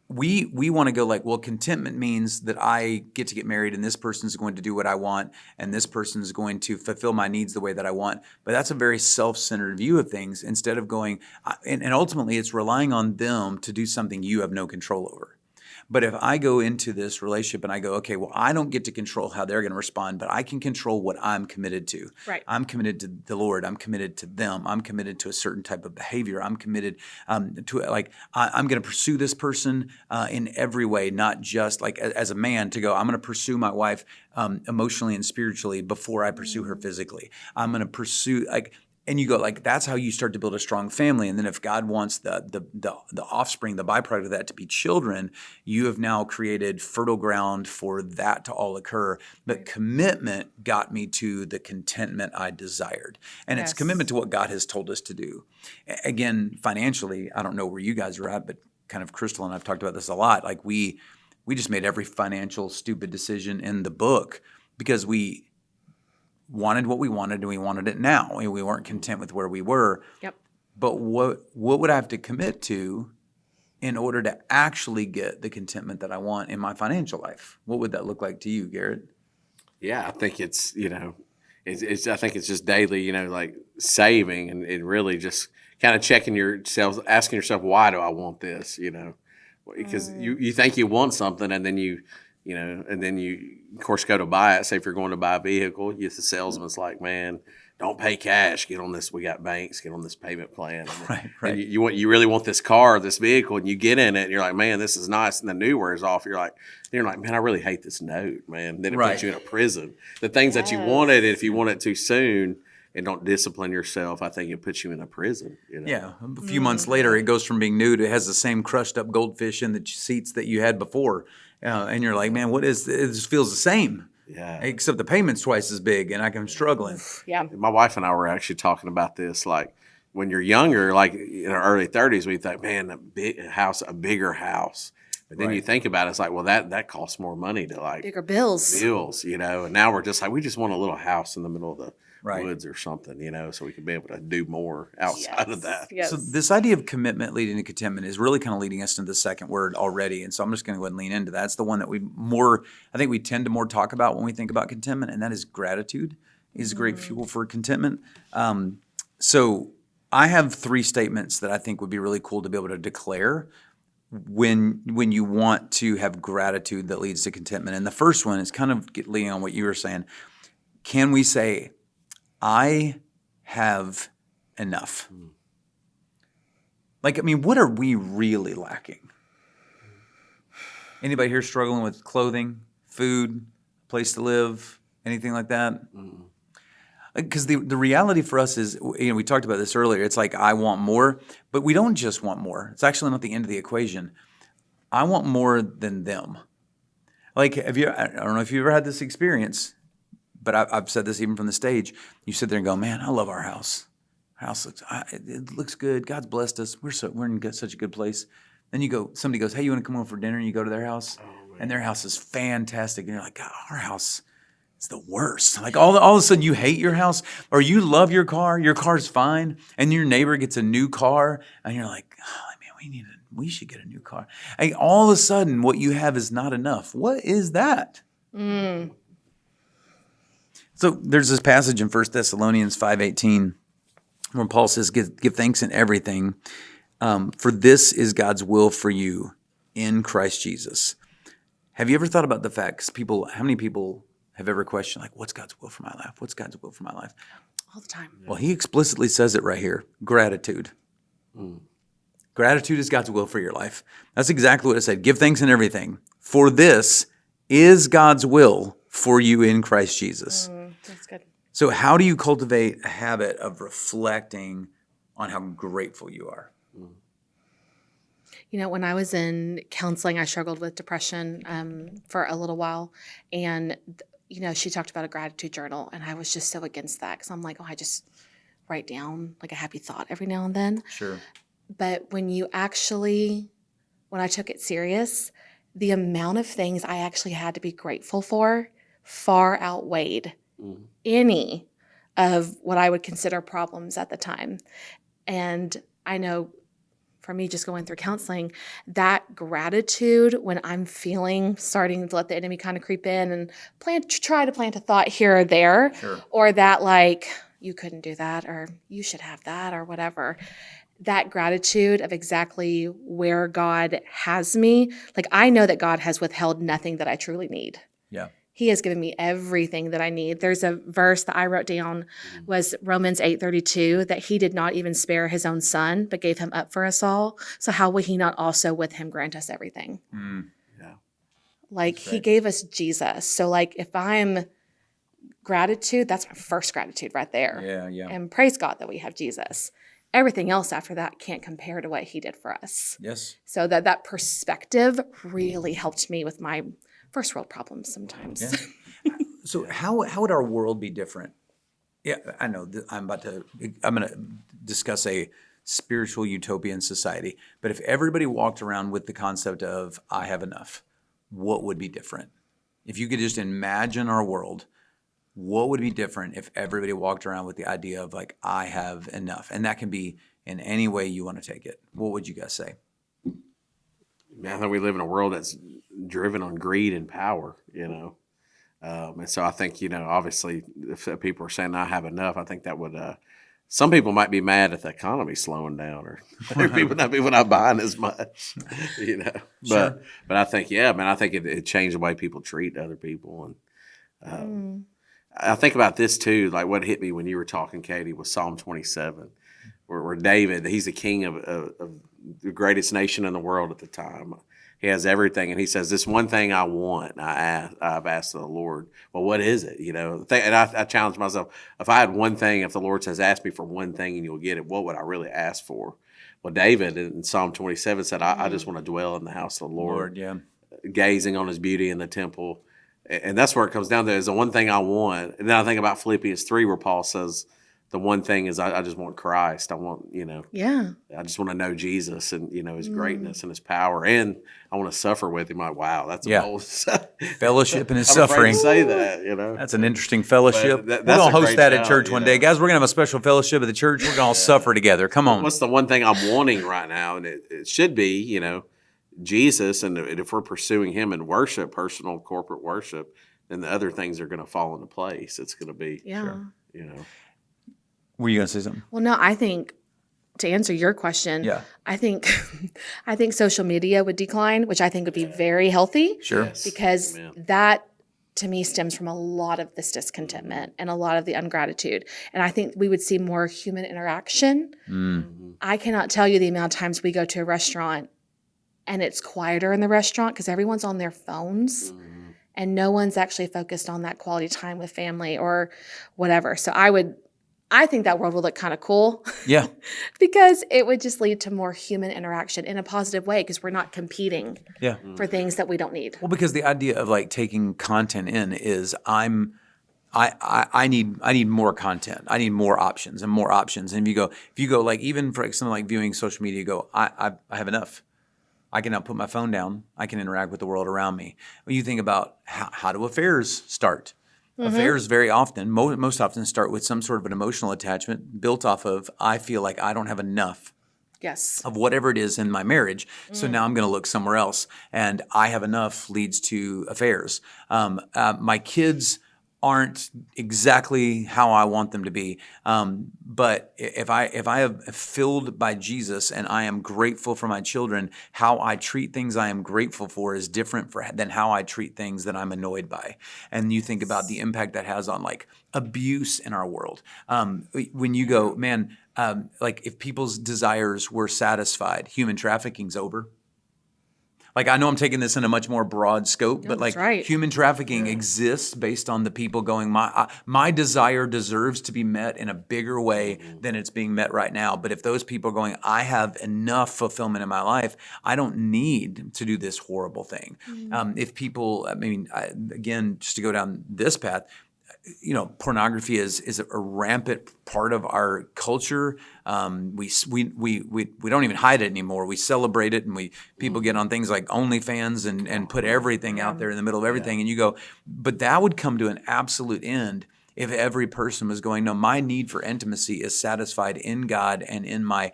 We want to go like, well, contentment means that I get to get married and this person's going to do what I want and this person's going to fulfill my needs the way that I want. But that's a very self-centered view of things instead of going, and ultimately it's relying on them to do something you have no control over. But if I go into this relationship and I go, okay, well, I don't get to control how they're going to respond, but I can control what I'm committed to. Right. I'm committed to the Lord. I'm committed to them. I'm committed to a certain type of behavior. I'm committed to like I'm going to pursue this person in every way, not just like as a man to go. I'm going to pursue my wife emotionally and spiritually before I pursue her physically. I'm going to pursue like. And you go like that's how you start to build a strong family. And then if God wants the offspring, the byproduct of that to be children, you have now created fertile ground for that to all occur. But commitment got me to the contentment I desired. And it's commitment to what God has told us to do. Again, financially, I don't know where you guys are at, but kind of Crystal and I've talked about this a lot. Like we just made every financial stupid decision in the book because we wanted what we wanted and we wanted it now. We weren't content with where we were. Yep. But what would I have to commit to in order to actually get the contentment that I want in my financial life? What would that look like to you, Garrett? Yeah, I think it's I think it's just daily, like saving and really just kind of checking yourself, asking yourself, why do I want this? Because you think you want something and then you of course go to buy it. Say if you're going to buy a vehicle, the salesman's like, man, don't pay cash. Get on this. We got banks. Get on this payment plan. Right. And you really want this car, this vehicle, and you get in it, and you're like, man, this is nice. And the new wears off. You're like, man, I really hate this note, man. Then it puts you in a prison. The things that you wanted, if you want it too soon and don't discipline yourself, I think it puts you in a prison. Yeah. A few months later, it goes from being new to it has the same crushed up goldfish in the seats that you had before. And you're like, man, what is this? It just feels the same. Yeah. Except the payment's twice as big and I'm struggling. Yeah. My wife and I were actually talking about this. Like when you're younger, like in our early 30s, we think, man, a bigger house. But then you think about it, it's like, well, that costs more money to like Bigger bills. And now we're just like, we just want a little house in the middle of the Right. woods or something, so we can be able to do more outside of that. Yes. So this idea of commitment leading to contentment is really kind of leading us into the second word already. And so I'm just going to go ahead and lean into that. It's the one that I think we tend to more talk about when we think about contentment, and that is gratitude is great fuel for contentment. So I have 3 statements that I think would be really cool to be able to declare when you want to have gratitude that leads to contentment. And the first one is kind of leaning on what you were saying. Can we say, I have enough? Like, I mean, what are we really lacking? Anybody here struggling with clothing, food, place to live, anything like that? Because the reality for us is, we talked about this earlier. It's like, I want more, but we don't just want more. It's actually not the end of the equation. I want more than them. Like, I don't know if you've ever had this experience, but I've said this even from the stage. You sit there and go, man, I love our house. Our house looks good. God's blessed us. We're in such a good place. Then somebody goes, hey, you want to come over for dinner? And you go to their house, and their house is fantastic. And you're like, God, our house is the worst. Like all of a sudden you hate your house, or you love your car's fine, and your neighbor gets a new car, and you're like, oh man, we should get a new car. And all of a sudden, what you have is not enough. What is that? So there's this passage in 1 Thessalonians 5:18 where Paul says, give thanks in everything, for this is God's will for you in Christ Jesus. Have you ever thought about the fact, how many people have ever questioned, like, what's God's will for my life? What's God's will for my life? All the time. Well, he explicitly says it right here, gratitude. Gratitude is God's will for your life. That's exactly what it said. Give thanks in everything, for this is God's will for you in Christ Jesus. That's good. So how do you cultivate a habit of reflecting on how grateful you are? You know, when I was in counseling, I struggled with depression for a little while. And, you know, she talked about a gratitude journal. And I was just so against that because I'm like, I just write down like a happy thought every now and then. Sure. But when I took it serious, the amount of things I actually had to be grateful for far outweighed any of what I would consider problems at the time. And I know for me, just going through counseling, that gratitude when I'm starting to let the enemy kind of creep in and try to plant a thought here or there, or that like, you couldn't do that, or you should have that, or whatever. That gratitude of exactly where God has me. Like, I know that God has withheld nothing that I truly need. Yeah. He has given me everything that I need. There's a verse that I wrote down was Romans 8:32, that he did not even spare his own son, but gave him up for us all. So how will he not also with him grant us everything? Yeah. Like he gave us Jesus. So like if I'm gratitude, that's my first gratitude right there. Yeah, yeah. And praise God that we have Jesus. Everything else after that can't compare to what he did for us. Yes. So that perspective really helped me with my first world problems sometimes. Yeah. So how would our world be different? Yeah, I know I'm going to discuss a spiritual utopian society, but if everybody walked around with the concept of I have enough, what would be different? If you could just imagine our world, what would be different if everybody walked around with the idea of like I have enough? And that can be in any way you want to take it. What would you guys say? I think we live in a world that's driven on greed and power, you know. And so I think, you know, obviously if people are saying I have enough, I think that would, some people might be mad at the economy slowing down or people not buying as much, you know. But I think, I think it changed the way people treat other people. And I think about this too, like what hit me when you were talking, Katie, was Psalm 27, where David, he's the king of the greatest nation in the world at the time. He has everything, and he says, "This one thing I want, I've asked of the Lord." Well, what is it? You know, and I challenge myself: if I had one thing, if the Lord says, "Ask me for one thing, and you'll get it," what would I really ask for? Well, David in Psalm 27 said, "I just want to dwell in the house of the Lord, gazing on His beauty in the temple," and that's where it comes down to: is the one thing I want. And then I think about Philippians 3, where Paul says, the one thing is I just want Christ. I want, you know, I just want to know Jesus and, you know, his greatness and his power. And I want to suffer with him. Like, wow, that's a bold fellowship in his I'm suffering. To say that, you know. That's an interesting fellowship. That's we're going to host that challenge, at church one day. Guys, we're going to have a special fellowship at the church. We're going to all suffer together. Come on. What's the one thing I'm wanting right now? And it should be, you know, Jesus. And if we're pursuing him in worship, personal corporate worship, then the other things are going to fall into place. It's going to be, you know. Were you going to say something? Well, no, I think to answer your question, I think social media would decline, which I think would be very healthy. Sure. Yes. Because that to me stems from a lot of this discontentment and a lot of the ungratitude. And I think we would see more human interaction. I cannot tell you the amount of times we go to a restaurant and it's quieter in the restaurant because everyone's on their phones. And no one's actually focused on that quality time with family or whatever. So I think that world would look kind of cool. Yeah. Because it would just lead to more human interaction in a positive way because we're not competing for things that we don't need. Well, because the idea of like taking content in is I need more content. I need more options and more options. And if you go like even for something like viewing social media, you go, I have enough. I can now put my phone down. I can interact with the world around me. When you think about how do affairs start? Affairs very often, most often start with some sort of an emotional attachment built off of, I feel like I don't have enough Yes. of whatever it is in my marriage. So now I'm going to look somewhere else. And I have enough leads to affairs. My kids aren't exactly how I want them to be. But if I have filled by Jesus and I am grateful for my children, how I treat things I am grateful for is different than how I treat things that I'm annoyed by. And you think about the impact that has on like abuse in our world. When you go, man, like if people's desires were satisfied, human trafficking's over. Like I know I'm taking this in a much more broad scope, but like that's right. human trafficking exists based on the people going, my desire deserves to be met in a bigger way than it's being met right now. But if those people are going, I have enough fulfillment in my life, I don't need to do this horrible thing. If people, again, just to go down this path, pornography is a rampant part of our culture. We don't even hide it anymore. We celebrate it, and people get on things like OnlyFans and put everything out there in the middle of everything. And you go, but that would come to an absolute end if every person was going, no, my need for intimacy is satisfied in God and in my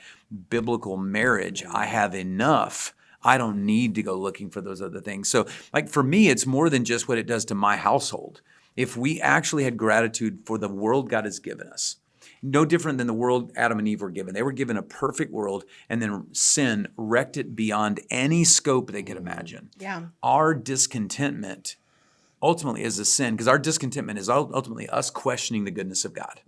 biblical marriage. I have enough. I don't need to go looking for those other things. So like for me, it's more than just what it does to my household. If we actually had gratitude for the world God has given us, no different than the world Adam and Eve were given. They were given a perfect world, and then sin wrecked it beyond any scope they could imagine. Yeah. Our discontentment ultimately is a sin, because our discontentment is ultimately us questioning the goodness of God.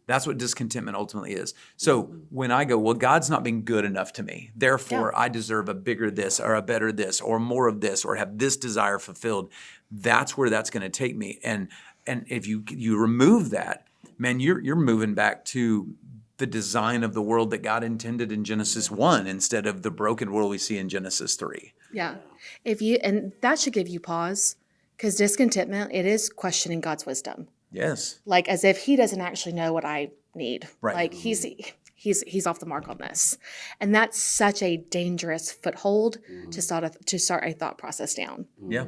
That's what discontentment ultimately is. So when I go, well, God's not being good enough to me, therefore I deserve a bigger this or a better this or more of this or have this desire fulfilled, that's where that's going to take me. And if you remove that, man, you're moving back to the design of the world that God intended in Genesis 1 instead of the broken world we see in Genesis 3. Yeah. And that should give you pause, because discontentment, it is questioning God's wisdom. Yes. Like as if he doesn't actually know what I need. Right. Like he's off the mark on this. And that's such a dangerous foothold to start a thought process down. Yeah.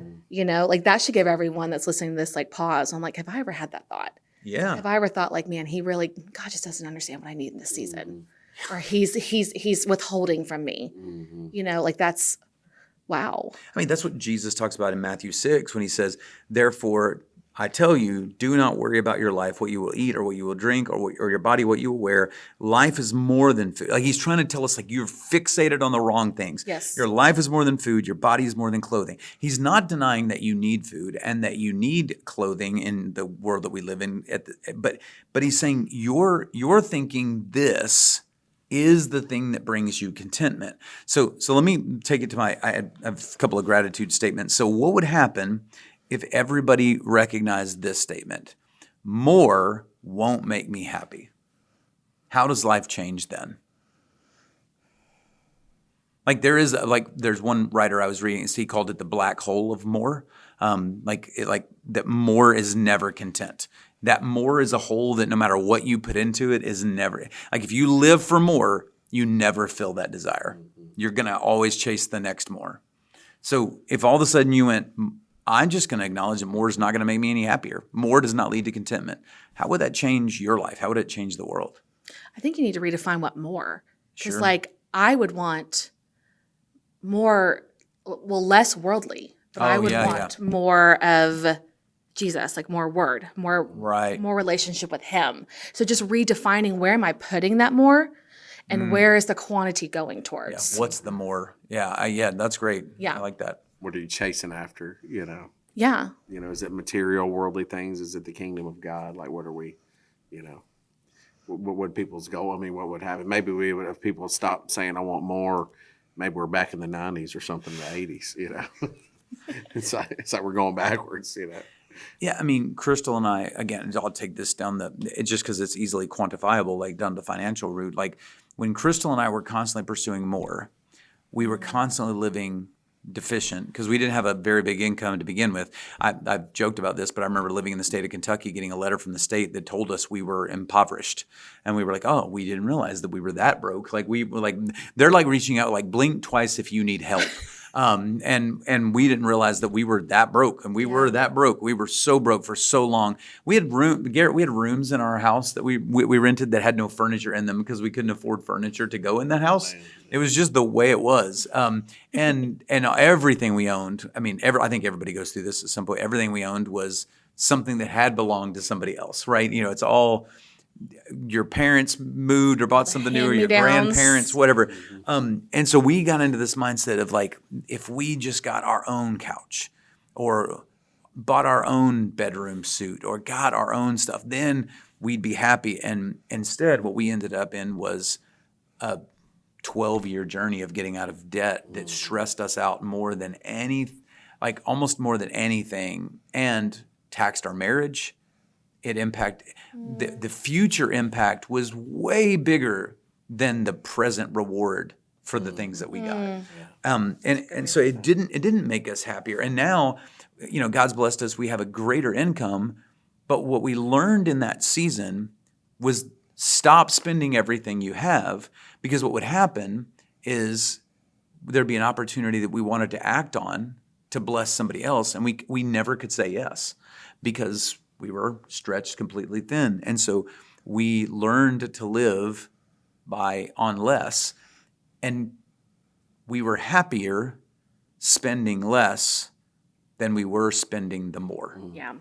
Like that should give everyone that's listening to this like pause. I'm like, have I ever had that thought? Yeah. Have I ever thought like, man, God just doesn't understand what I need in this season. Or he's withholding from me. Like that's, wow. I mean, that's what Jesus talks about in Matthew 6 when he says, therefore, I tell you, do not worry about your life, what you will eat or what you will drink or your body, what you will wear. Life is more than food. Like he's trying to tell us like you're fixated on the wrong things. Yes. Your life is more than food. Your body is more than clothing. He's not denying that you need food and that you need clothing in the world that we live in. But he's saying you're thinking this is the thing that brings you contentment. So let me take it to I have a couple of gratitude statements. So what would happen if everybody recognized this statement? More won't make me happy. How does life change then? Like there's one writer I was reading, he called it the black hole of more. That more is never content. That more is a hole that no matter what you put into it is never, like if you live for more, you never fill that desire. You're going to always chase the next more. So if all of a sudden you went, I'm just going to acknowledge that more is not going to make me any happier. More does not lead to contentment. How would that change your life? How would it change the world? I think you need to redefine what more. Because Sure. like I would want more, less worldly, but I would want more of Jesus, like more word, more relationship with him. So just redefining where am I putting that more and where is the quantity going towards? Yeah. What's the more? Yeah, that's great. Yeah. I like that. What are you chasing after? Yeah. Is it material, worldly things? Is it the kingdom of God? Like, what are we? What would people's goal? I mean, what would happen? Maybe we would, if people stopped saying, "I want more." Maybe we're back in the '90s or something, the '80s. It's like we're going backwards. Yeah, I mean, Crystal and I, again, I'll take this down it's just because it's easily quantifiable, like down the financial route. Like when Crystal and I were constantly pursuing more, we were constantly living deficient because we didn't have a very big income to begin with. I've joked about this, but I remember living in the state of Kentucky, getting a letter from the state that told us we were impoverished. And we were like, oh, we didn't realize that we were that broke. Like they're like reaching out, like blink twice if you need help. And we didn't realize that we were that broke, and we were that broke. We were so broke for so long. We had rooms in our house that we rented that had no furniture in them because we couldn't afford furniture to go in that house. It was just the way it was. And everything we owned, I mean, I think everybody goes through this at some point. Everything we owned was something that had belonged to somebody else, right? You know, it's all your parents moved or bought something new, or your hand-me-downs. grandparents, whatever. And so we got into this mindset of like, if we just got our own couch or bought our own bedroom suit or got our own stuff, then we'd be happy. And instead, what we ended up in was a 12-year journey of getting out of debt that stressed us out more than almost more than anything, and taxed our marriage. It impacted the future impact was way bigger than the present reward for the things that we got. And so it didn't make us happier. And now, you know, God's blessed us. We have a greater income, but what we learned in that season was stop spending everything you have, because what would happen is there'd be an opportunity that we wanted to act on to bless somebody else, and we never could say yes because we were stretched completely thin. And so we learned to live on less, and we were happier spending less than we were spending the more. Yeah.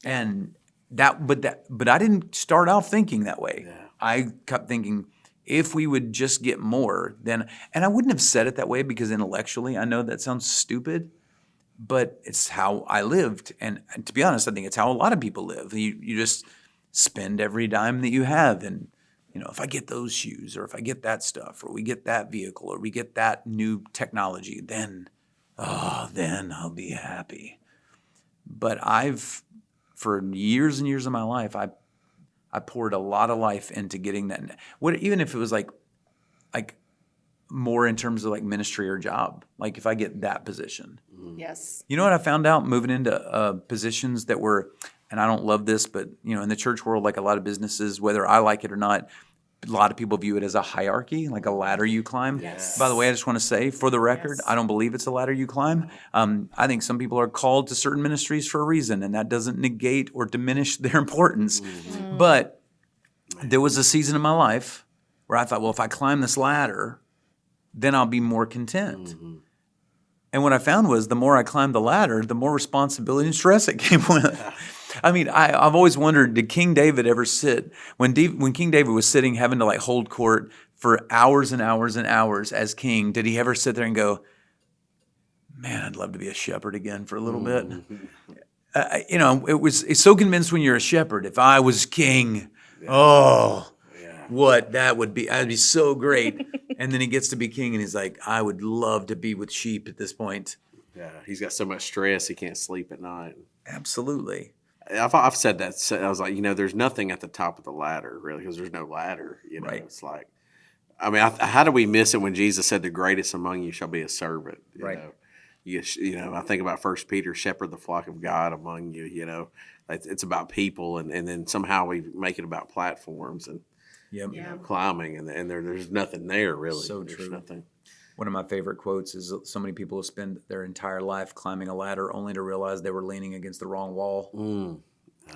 And but I didn't start off thinking that way. Yeah. I kept thinking, if we would just get more, then, and I wouldn't have said it that way because intellectually I know that sounds stupid, but it's how I lived. And to be honest, I think it's how a lot of people live. You just spend every dime that you have. And, you know, if I get those shoes, or if I get that stuff, or we get that vehicle, or we get that new technology, then I'll be happy. But for years and years of my life, I poured a lot of life into getting that. Even if it was like more in terms of like ministry or job, like if I get that position. Yes. You know what I found out moving into positions that were, and I don't love this, but you know, in the church world, like a lot of businesses, whether I like it or not, a lot of people view it as a hierarchy, like a ladder you climb. Yes. By the way, I just want to say, for the record, I don't believe it's a ladder you climb. I think some people are called to certain ministries for a reason, and that doesn't negate or diminish their importance. Mm-hmm. But there was a season in my life where I thought, well, if I climb this ladder, then I'll be more content. Mm-hmm. And what I found was the more I climbed the ladder, the more responsibility and stress it came with. I mean, I've always wondered, did King David ever sit, when King David was sitting having to like hold court for hours and hours and hours as king, did he ever sit there and go, man, I'd love to be a shepherd again for a little bit? You know, it's so convinced when you're a shepherd, if I was king, what that would be, that'd be so great. And then he gets to be king and he's like, I would love to be with sheep at this point. Yeah, he's got so much stress he can't sleep at night. Absolutely. I've said that. I was like, you know, there's nothing at the top of the ladder, really, because there's no ladder. You know, It's like, I mean, how do we miss it when Jesus said, "The greatest among you shall be a servant"? You know, I think about 1 Peter, shepherd the flock of God among you. You know, it's about people, and then somehow we make it about platforms and climbing, and there's nothing there really. So there's true. Nothing. One of my favorite quotes is, so many people spend their entire life climbing a ladder only to realize they were leaning against the wrong wall.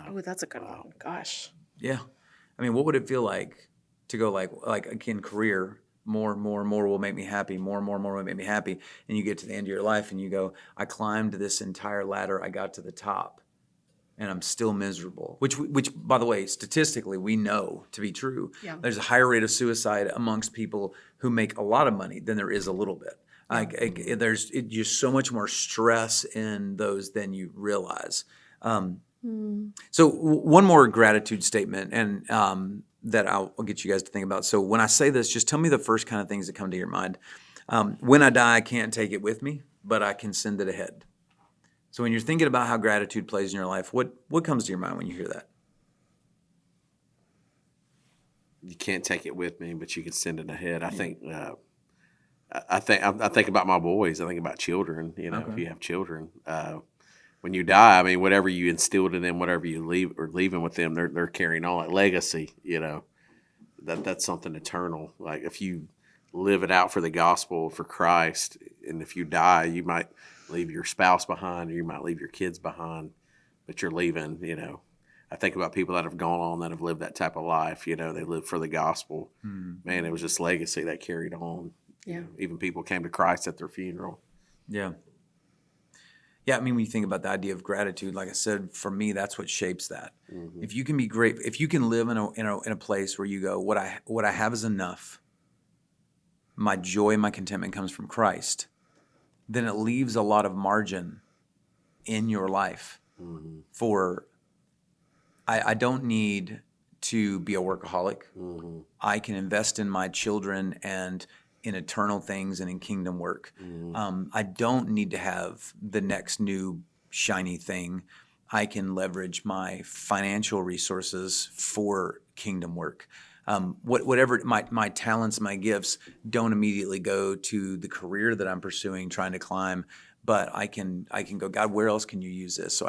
Oh, that's a good one. Gosh. Yeah. I mean, what would it feel like to go like again, career, more will make me happy, more will make me happy. And you get to the end of your life and you go, I climbed this entire ladder, I got to the top, and I'm still miserable, which by the way, statistically, we know to be true. Yeah. There's a higher rate of suicide amongst people who make a lot of money than there is a little bit. There's just so much more stress in those than you realize. So one more gratitude statement, and that I'll get you guys to think about. So when I say this, just tell me the first kind of things that come to your mind. When I die, I can't take it with me, but I can send it ahead. So when you're thinking about how gratitude plays in your life, what comes to your mind when you hear that? You can't take it with me, but you can send it ahead. I think about my boys. I think about children. You know, if you have children, when you die, I mean, whatever you instilled in them, whatever you leaving with them, they're carrying on, like legacy. You know, that's something eternal. Like if you live it out for the gospel, for Christ. And if you die, you might leave your spouse behind, or you might leave your kids behind, but you're leaving, I think about people that have gone on that have lived that type of life. They lived for the gospel. Man, it was just legacy that carried on. Yeah. Even people came to Christ at their funeral. Yeah. Yeah, I mean, when you think about the idea of gratitude, like I said, for me, that's what shapes that. If you can be great, if you can live in a place where you go, what I have is enough. My joy and my contentment comes from Christ. Then it leaves a lot of margin in your life for. I don't need to be a workaholic. I can invest in my children and in eternal things and in kingdom work. I don't need to have the next new shiny thing. I can leverage my financial resources for kingdom work. Whatever my talents, my gifts don't immediately go to the career that I'm pursuing, trying to climb. But I can go, God, where else can you use this?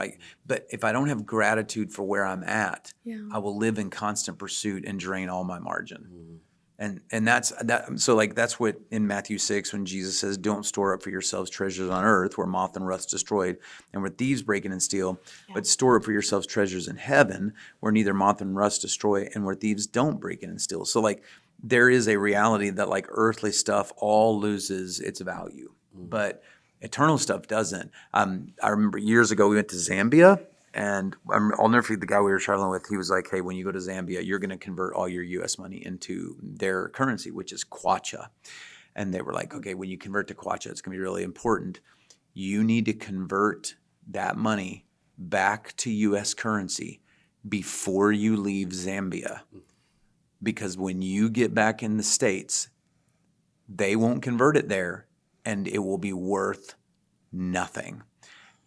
But if I don't have gratitude for where I'm at, I will live in constant pursuit and drain all my margin. And that's that. So like that's what in Matthew 6 when Jesus says, "Don't store up for yourselves treasures on earth, where moth and rust destroyed, and where thieves break in and steal, but store up for yourselves treasures in heaven, where neither moth and rust destroy, and where thieves don't break in and steal." So like there is a reality that like earthly stuff all loses its value, but eternal stuff doesn't. I remember years ago we went to Zambia, and I'll never forget the guy we were traveling with. He was like, "Hey, when you go to Zambia, you're going to convert all your U.S. money into their currency, which is kwacha." And they were like, "Okay, when you convert to kwacha, it's going to be really important. You need to convert that money back to U.S. currency before you leave Zambia, because when you get back in the States, they won't convert it there, and it will be worth nothing."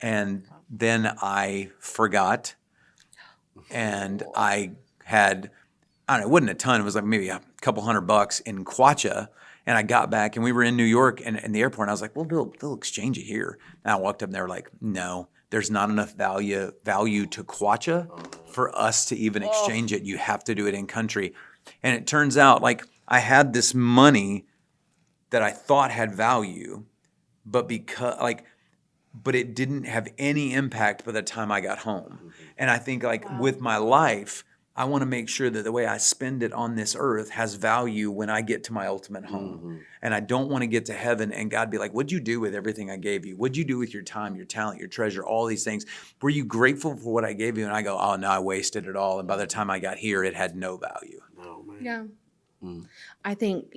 And then I forgot, and I had, I don't know, it wasn't a ton. It was like maybe a couple $100 in kwacha. And I got back, and we were in New York and in the airport. And I was like, well, they'll exchange it here. And I walked up, and they were like, "No, there's not enough value to kwacha for us to even exchange it. You have to do it in country." And it turns out like I had this money that I thought had value, but but it didn't have any impact by the time I got home. And I think like with my life, I want to make sure that the way I spend it on this earth has value when I get to my ultimate home. And I don't want to get to heaven and God be like, "What'd you do with everything I gave you? What'd you do with your time, your talent, your treasure, all these things? Were you grateful for what I gave you?" And I go, "Oh no, I wasted it all. And by the time I got here, it had no value." Oh, man. Yeah. I think,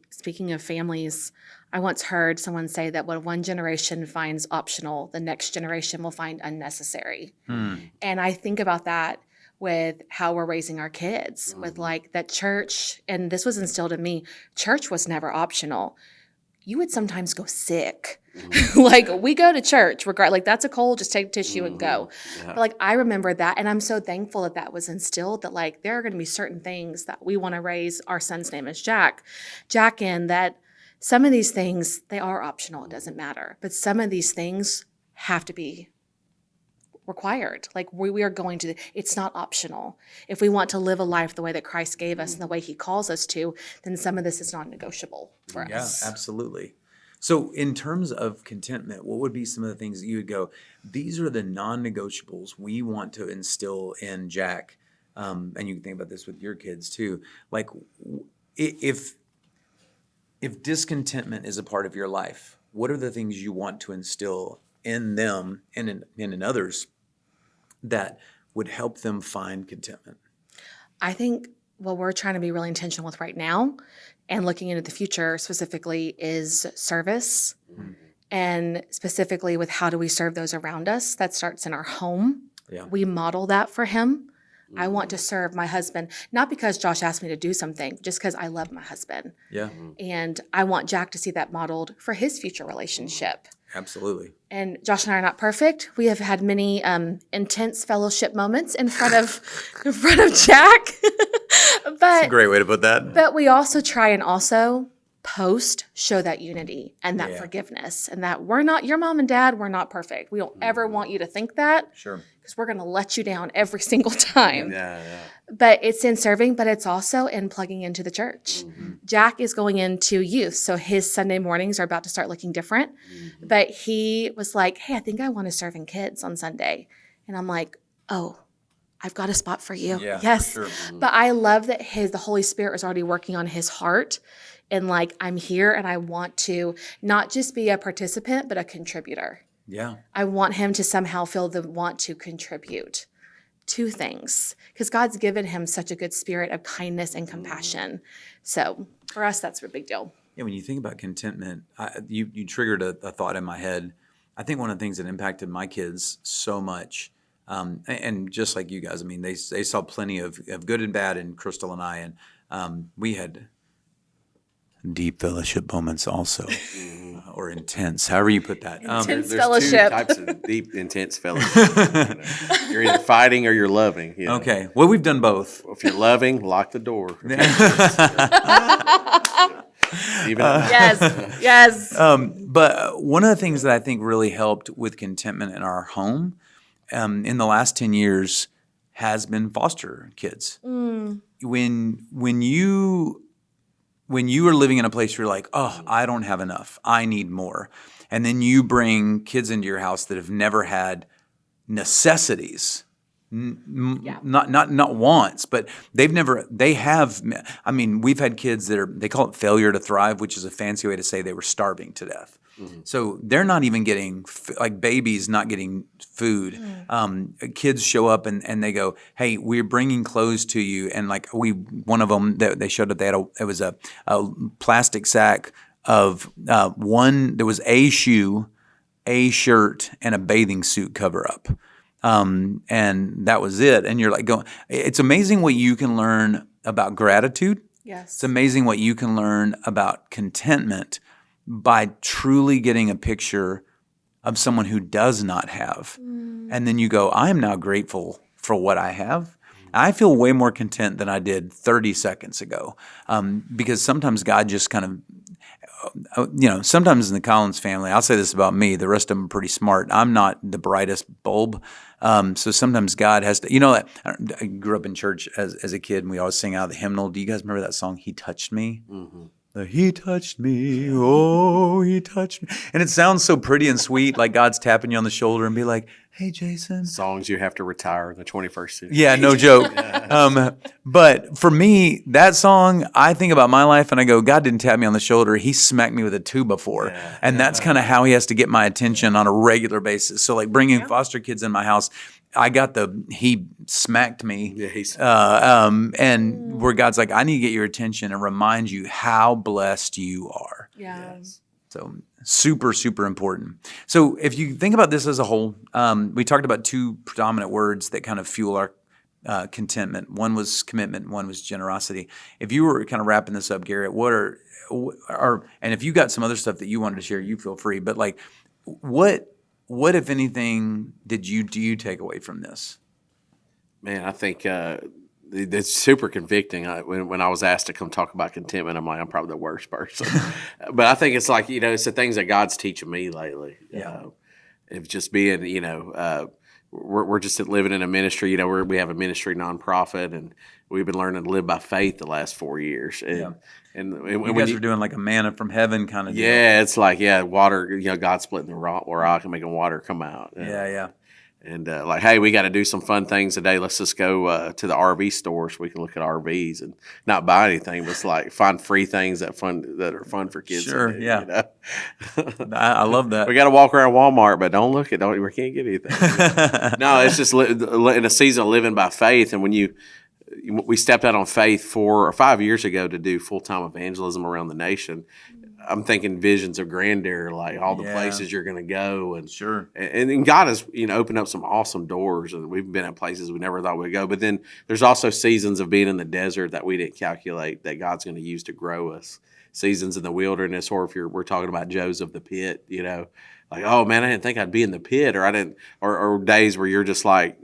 speaking of families, I once heard someone say that what one generation finds optional, the next generation will find unnecessary. And I think about that with how we're raising our kids, with like that church, and this was instilled in me, church was never optional. You would sometimes go sick. Like we go to church, like that's a cold, just take tissue and go. But like I remember that, and I'm so thankful that that was instilled, that like there are going to be certain things that we want to raise. Our son's name is Jack in, that some of these things, they are optional. It doesn't matter. But some of these things have to be required. Like we are going to, it's not optional. If we want to live a life the way that Christ gave us and the way he calls us to, then some of this is non-negotiable for us. Yeah, absolutely. So in terms of contentment, what would be some of the things that you would go, these are the non-negotiables we want to instill in Jack? And you can think about this with your kids too. Like if discontentment is a part of your life, what are the things you want to instill in them and in others that would help them find contentment? I think what we're trying to be really intentional with right now and looking into the future specifically is service, and specifically with how do we serve those around us. That starts in our home. Yeah. We model that for him. I want to serve my husband, not because Josh asked me to do something, just because I love my husband. Yeah, And I want Jack to see that modeled for his future relationship. absolutely. And Josh and I are not perfect. We have had many intense fellowship moments in front of Jack. That's a great way to put that. But we also try and also post show that unity and that Yeah. forgiveness, and that we're not your mom and dad. We're not perfect. We don't ever want you to think that, Sure. because we're going to let you down every single time. Yeah, yeah. But it's in serving, but it's also in plugging into the church. Jack is going into youth, so his Sunday mornings are about to start looking different. But he was like, hey, I think I want to serve in kids on Sunday. And I'm like, oh, I've got a spot for you. Yeah, for Yes. sure. But I love that the Holy Spirit was already working on his heart. And like, I'm here and I want to not just be a participant, but a contributor. Yeah. I want him to somehow feel the want to contribute to things, because God's given him such a good spirit of kindness and compassion. So for us, that's a big deal. Yeah, when you think about contentment, you triggered a thought in my head. I think one of the things that impacted my kids so much, and just like you guys, I mean, they saw plenty of good and bad in Crystal and I, and we had deep fellowship moments also, or intense, however you put that. Intense. There's two Fellowship. types of deep, intense fellowship. You're either fighting or you're loving. Okay, well, we've done both. If you're loving, lock the door. Even Yes. Yes. But one of the things that I think really helped with contentment in our home in the last 10 years has been foster kids. When you are living in a place where you're like, oh, I don't have enough, I need more, and then you bring kids into your house that have never had necessities, not wants, but they have. I mean, we've had kids they call it failure to thrive, which is a fancy way to say they were starving to death. So they're not even getting, like babies not getting food. Kids show up and they go, hey, we're bringing clothes to you. And like one of them, they showed up, it was a plastic sack of there was a shoe, a shirt, and a bathing suit cover up. And that was it. And you're like it's amazing what you can learn about gratitude. Yes. It's amazing what you can learn about contentment by truly getting a picture of someone who does not have. And then you go, I am now grateful for what I have. I feel way more content than I did 30 seconds ago, because sometimes God just kind of, sometimes in the Collins family, I'll say this about me, the rest of them are pretty smart. I'm not the brightest bulb. So sometimes God has to, I grew up in church as a kid, and we always sing out of the hymnal. Do you guys remember that song, He Touched Me? He touched me, oh, he touched me. And it sounds so pretty and sweet, like God's tapping you on the shoulder and be like, hey, Jason. songs you have to retire in the 21st century. Yeah, no joke. But for me, that song, I think about my life and I go, God didn't tap me on the shoulder. He smacked me with a 2x4. And that's kind of how he has to get my attention on a regular basis. So like bringing foster kids in my house, I got he smacked me. Yeah, and where God's like, I need to get your attention and remind you how blessed you are. Yeah. So super, super important. So if you think about this as a whole, we talked about two predominant words that kind of fuel our contentment. One was commitment, one was generosity. If you were kind of wrapping this up, Garrett, and if you got some other stuff that you wanted to share, you feel free. But like, what if anything do you take away from this? Man, I think it's super convicting. When I was asked to come talk about contentment, I'm like, I'm probably the worst person. But I think it's like, it's the things that God's teaching me lately. Yeah. Of just being, we're just living in a ministry. We have a ministry nonprofit, and we've been learning to live by faith the last 4 years. And You guys are doing like a manna from heaven kind of deal. yeah, it's like water. God splitting the rock and making water come out. Yeah. And like, hey, we got to do some fun things today. Let's just go to the RV store so we can look at RVs and not buy anything, but it's like find free things that are fun for kids. Sure, to do, yeah. I love that. We got to walk around Walmart, but we can't get anything. No, it's just in a season of living by faith. And when we stepped out on faith 4 or 5 years ago to do full-time evangelism around the nation. I'm thinking visions of grandeur, like all the places you're going to go, and sure. And God has opened up some awesome doors, and we've been at places we never thought we'd go. But then there's also seasons of being in the desert that we didn't calculate that God's going to use to grow us. Seasons in the wilderness, or if we're talking about Joe's of the pit, like, oh man, I didn't think I'd be in the pit, or days where you're just like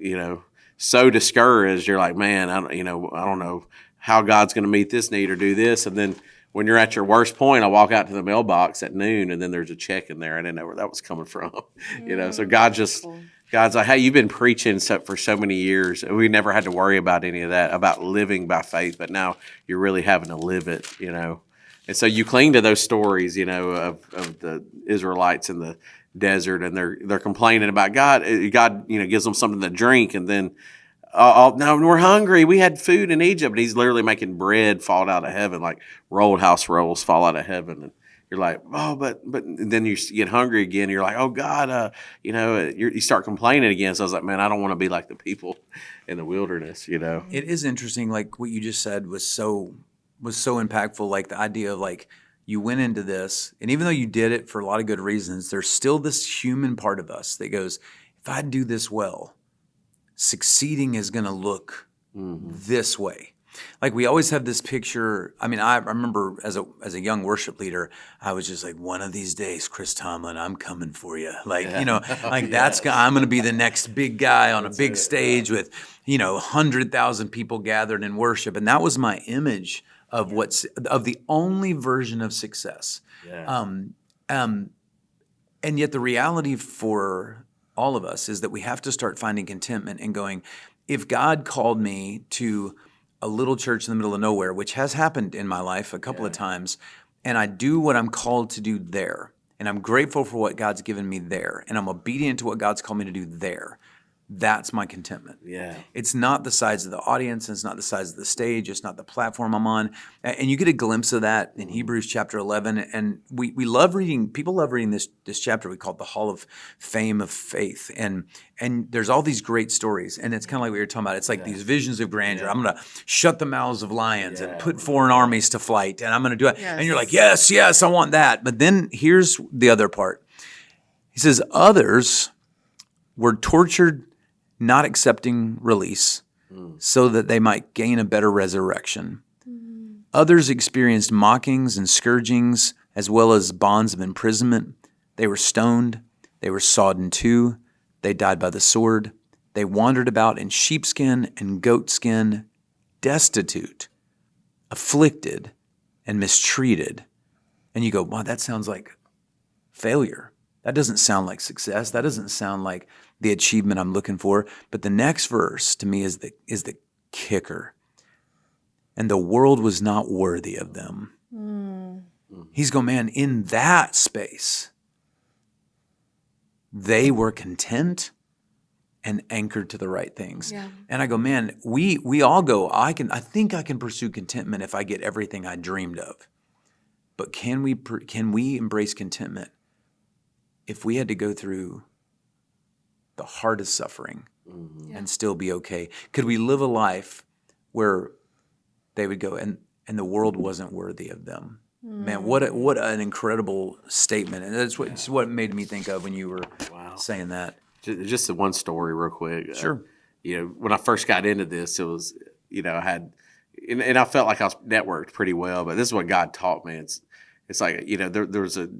so discouraged, you're like, man, I don't know how God's going to meet this need or do this, and then when you're at your worst point, I walk out to the mailbox at noon, and then there's a check in there. I didn't know where that was coming from. So God's like, hey, you've been preaching for so many years. We never had to worry about any of that, about living by faith, but now you're really having to live it, And so you cling to those stories, of the Israelites in the desert, and they're complaining about God. God, gives them something to drink, and then, no, we're hungry. We had food in Egypt. And he's literally making bread fall out of heaven, like rolled house rolls fall out of heaven. And you're like, oh, but and then you get hungry again. You're like, oh God, you start complaining again. So I was like, man, I don't want to be like the people in the wilderness. It is interesting. Like what you just said was so impactful. Like the idea of like you went into this, and even though you did it for a lot of good reasons, there's still this human part of us that goes, if I do this well, succeeding is going to look this way. Like we always have this picture. I mean, I remember as a young worship leader, I was just like, one of these days, Chris Tomlin, I'm coming for you. Like, I'm going to be the next big guy on a big stage with, 100,000 people gathered in worship. And that was my image of of the only version of success. Yeah. And yet the reality for all of us is that we have to start finding contentment and going, if God called me to a little church in the middle of nowhere, which has happened in my life a couple of times, and I do what I'm called to do there, and I'm grateful for what God's given me there, and I'm obedient to what God's called me to do there, that's my contentment. Yeah. It's not the size of the audience, and it's not the size of the stage, it's not the platform I'm on. And you get a glimpse of that in Hebrews chapter 11. And we love reading, people love reading this chapter. We call it the Hall of Fame of Faith. And there's all these great stories. And it's kind of like what you're talking about. It's like these visions of grandeur. I'm going to shut the mouths of lions and put foreign armies to flight. And I'm going to do it. Yes. And you're like, yes, I want that. But then here's the other part. He says, others were tortured, not accepting release, so that they might gain a better resurrection. Others experienced mockings and scourgings, as well as bonds of imprisonment. They were stoned. They were sawed in two. They died by the sword. They wandered about in sheepskin and goatskin, destitute, afflicted, and mistreated. And you go, wow, that sounds like failure. That doesn't sound like success. That doesn't sound like the achievement I'm looking for. But the next verse to me is the kicker. And the world was not worthy of them. He's going, man, in that space, they were content and anchored to the right things. Yeah. And I go, man, we all go, I think I can pursue contentment if I get everything I dreamed of. But can we embrace contentment if we had to go through the hardest suffering and still be okay? Could we live a life where they would go, and the world wasn't worthy of them? Man, what an incredible statement. And that's what made me think of when you were saying that. Just the one story real quick. Sure. When I first got into this, it was, I had, and I felt like I was networked pretty well, but this is what God taught me. It's like, there was a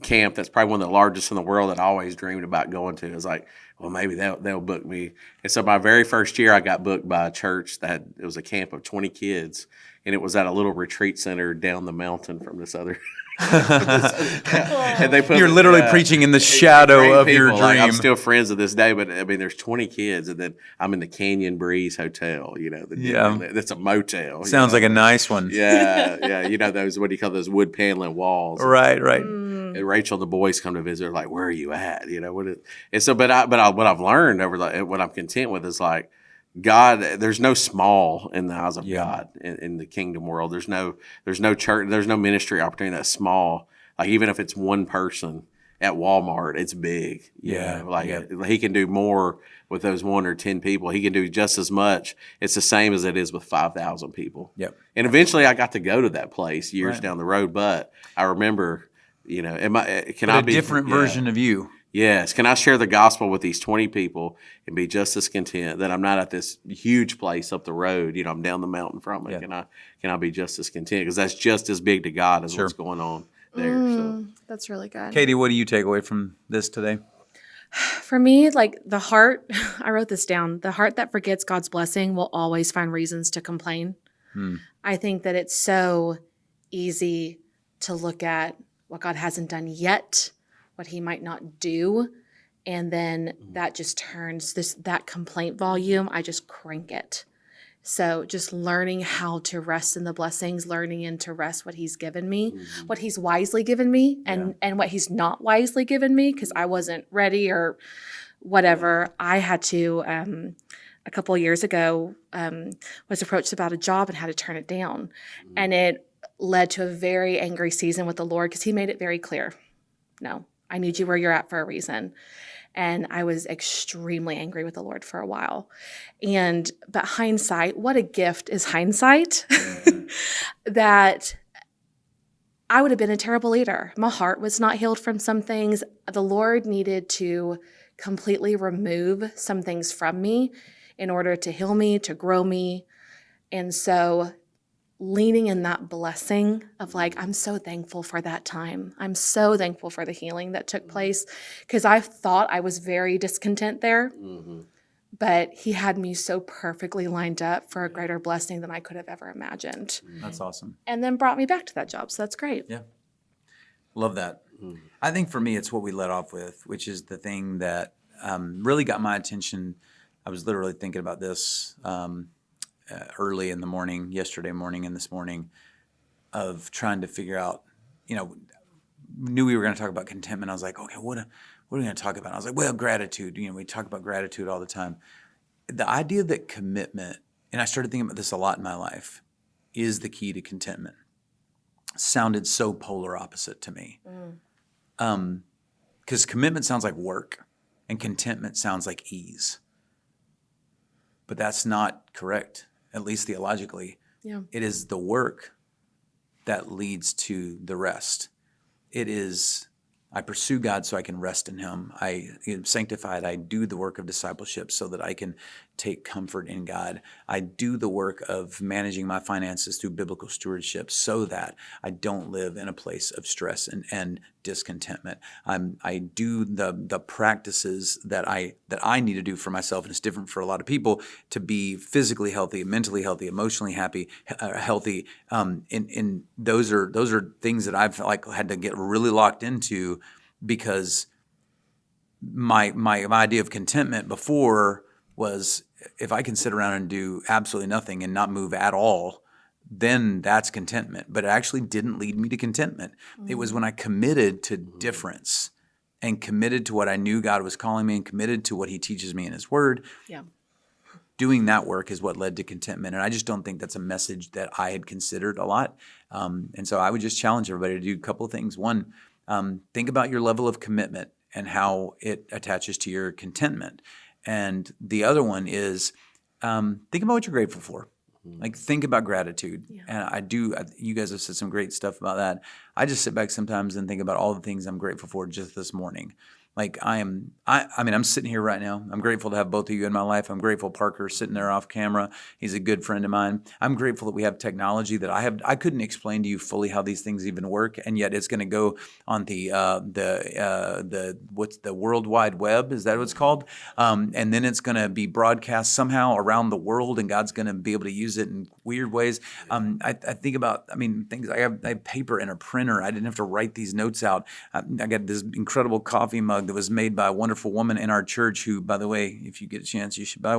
camp that's probably one of the largest in the world that I always dreamed about going to. It's like, well, maybe they'll book me. And so my very first year, I got booked by a church it was a camp of 20 kids, and it was at a little retreat center down the mountain from this other. And You're literally preaching in the shadow of your dream. Like, I'm still friends to this day, but I mean, there's 20 kids, and then I'm in the Canyon Breeze Hotel. That's a motel. Sounds like a nice one. Yeah. Those, what do you call those, wood paneling walls? Right. And Rachel and the boys come to visit. They're like, where are you at? And so, what I've learned what I'm content with is like, God, there's no small in the eyes of God in the kingdom world. There's no church, there's no ministry opportunity that's small. Like even if it's one person at Walmart, it's big. He can do more with those 1 or 10 people. He can do just as much. It's the same as it is with 5,000 people. Yep. And eventually I got to go to that place years down the road, but I remember, can I be a different version of you? Yes. Can I share the gospel with these 20 people and be just as content that I'm not at this huge place up the road? I'm down the mountain from it. Yeah. Can I be just as content? Because that's just as big to God as what's going on there. So. That's really good. Katie, what do you take away from this today? For me, like the heart, I wrote this down. The heart that forgets God's blessing will always find reasons to complain. I think that it's so easy to look at what God hasn't done yet, what he might not do. And then that just turns that complaint volume, I just crank it. So just learning how to rest in the blessings, learning into rest what he's given me, what he's wisely given me, and what he's not wisely given me, because I wasn't ready or whatever. I had to, a couple of years ago, was approached about a job and had to turn it down. And it led to a very angry season with the Lord, because he made it very clear, no, I need you where you're at for a reason. And I was extremely angry with the Lord for a while. But hindsight, what a gift is hindsight, that I would have been a terrible leader. My heart was not healed from some things. The Lord needed to completely remove some things from me in order to heal me, to grow me. And so leaning in that blessing of like, I'm so thankful for that time. I'm so thankful for the healing that took place, because I thought I was very discontent there, but he had me so perfectly lined up for a greater blessing than I could have ever imagined. That's awesome. And then brought me back to that job. So that's great. Yeah. Love that. I think for me, it's what we led off with, which is the thing that really got my attention. I was literally thinking about this early in the morning, yesterday morning and this morning, of trying to figure out, knew we were going to talk about contentment. I was like, okay, what are we going to talk about? I was like, well, gratitude. We talk about gratitude all the time. The idea that commitment, and I started thinking about this a lot in my life, is the key to contentment, sounded so polar opposite to me. Because commitment sounds like work and contentment sounds like ease. But that's not correct, at least theologically. Yeah. It is the work that leads to the rest. It is, I pursue God so I can rest in him. I am sanctified. I do the work of discipleship so that I can take comfort in God. I do the work of managing my finances through biblical stewardship so that I don't live in a place of stress and discontentment. I do the practices that I need to do for myself, and it's different for a lot of people, to be physically healthy, mentally healthy, emotionally healthy. And those are things that I've had to get really locked into, because my idea of contentment before was, if I can sit around and do absolutely nothing and not move at all, then that's contentment. But it actually didn't lead me to contentment. It was when I committed to difference and committed to what I knew God was calling me and committed to what he teaches me in his word. Yeah. Doing that work is what led to contentment. And I just don't think that's a message that I had considered a lot. And so I would just challenge everybody to do a couple of things. One, think about your level of commitment and how it attaches to your contentment. And the other one is think about what you're grateful for. Like, think about gratitude. Yeah. And you guys have said some great stuff about that. I just sit back sometimes and think about all the things I'm grateful for just this morning. Like, I'm sitting here right now. I'm grateful to have both of you in my life. I'm grateful Parker's sitting there off camera. He's a good friend of mine. I'm grateful that we have technology that I couldn't explain to you fully how these things even work, and yet it's going to go on the what's the World Wide Web? Is that what it's called? And then it's going to be broadcast somehow around the world, and God's going to be able to use it in weird ways. I think about things. I have paper and a printer. I didn't have to write these notes out. I got this incredible coffee mug that was made by a wonderful woman in our church who, by the way, if you get a chance, you should buy one.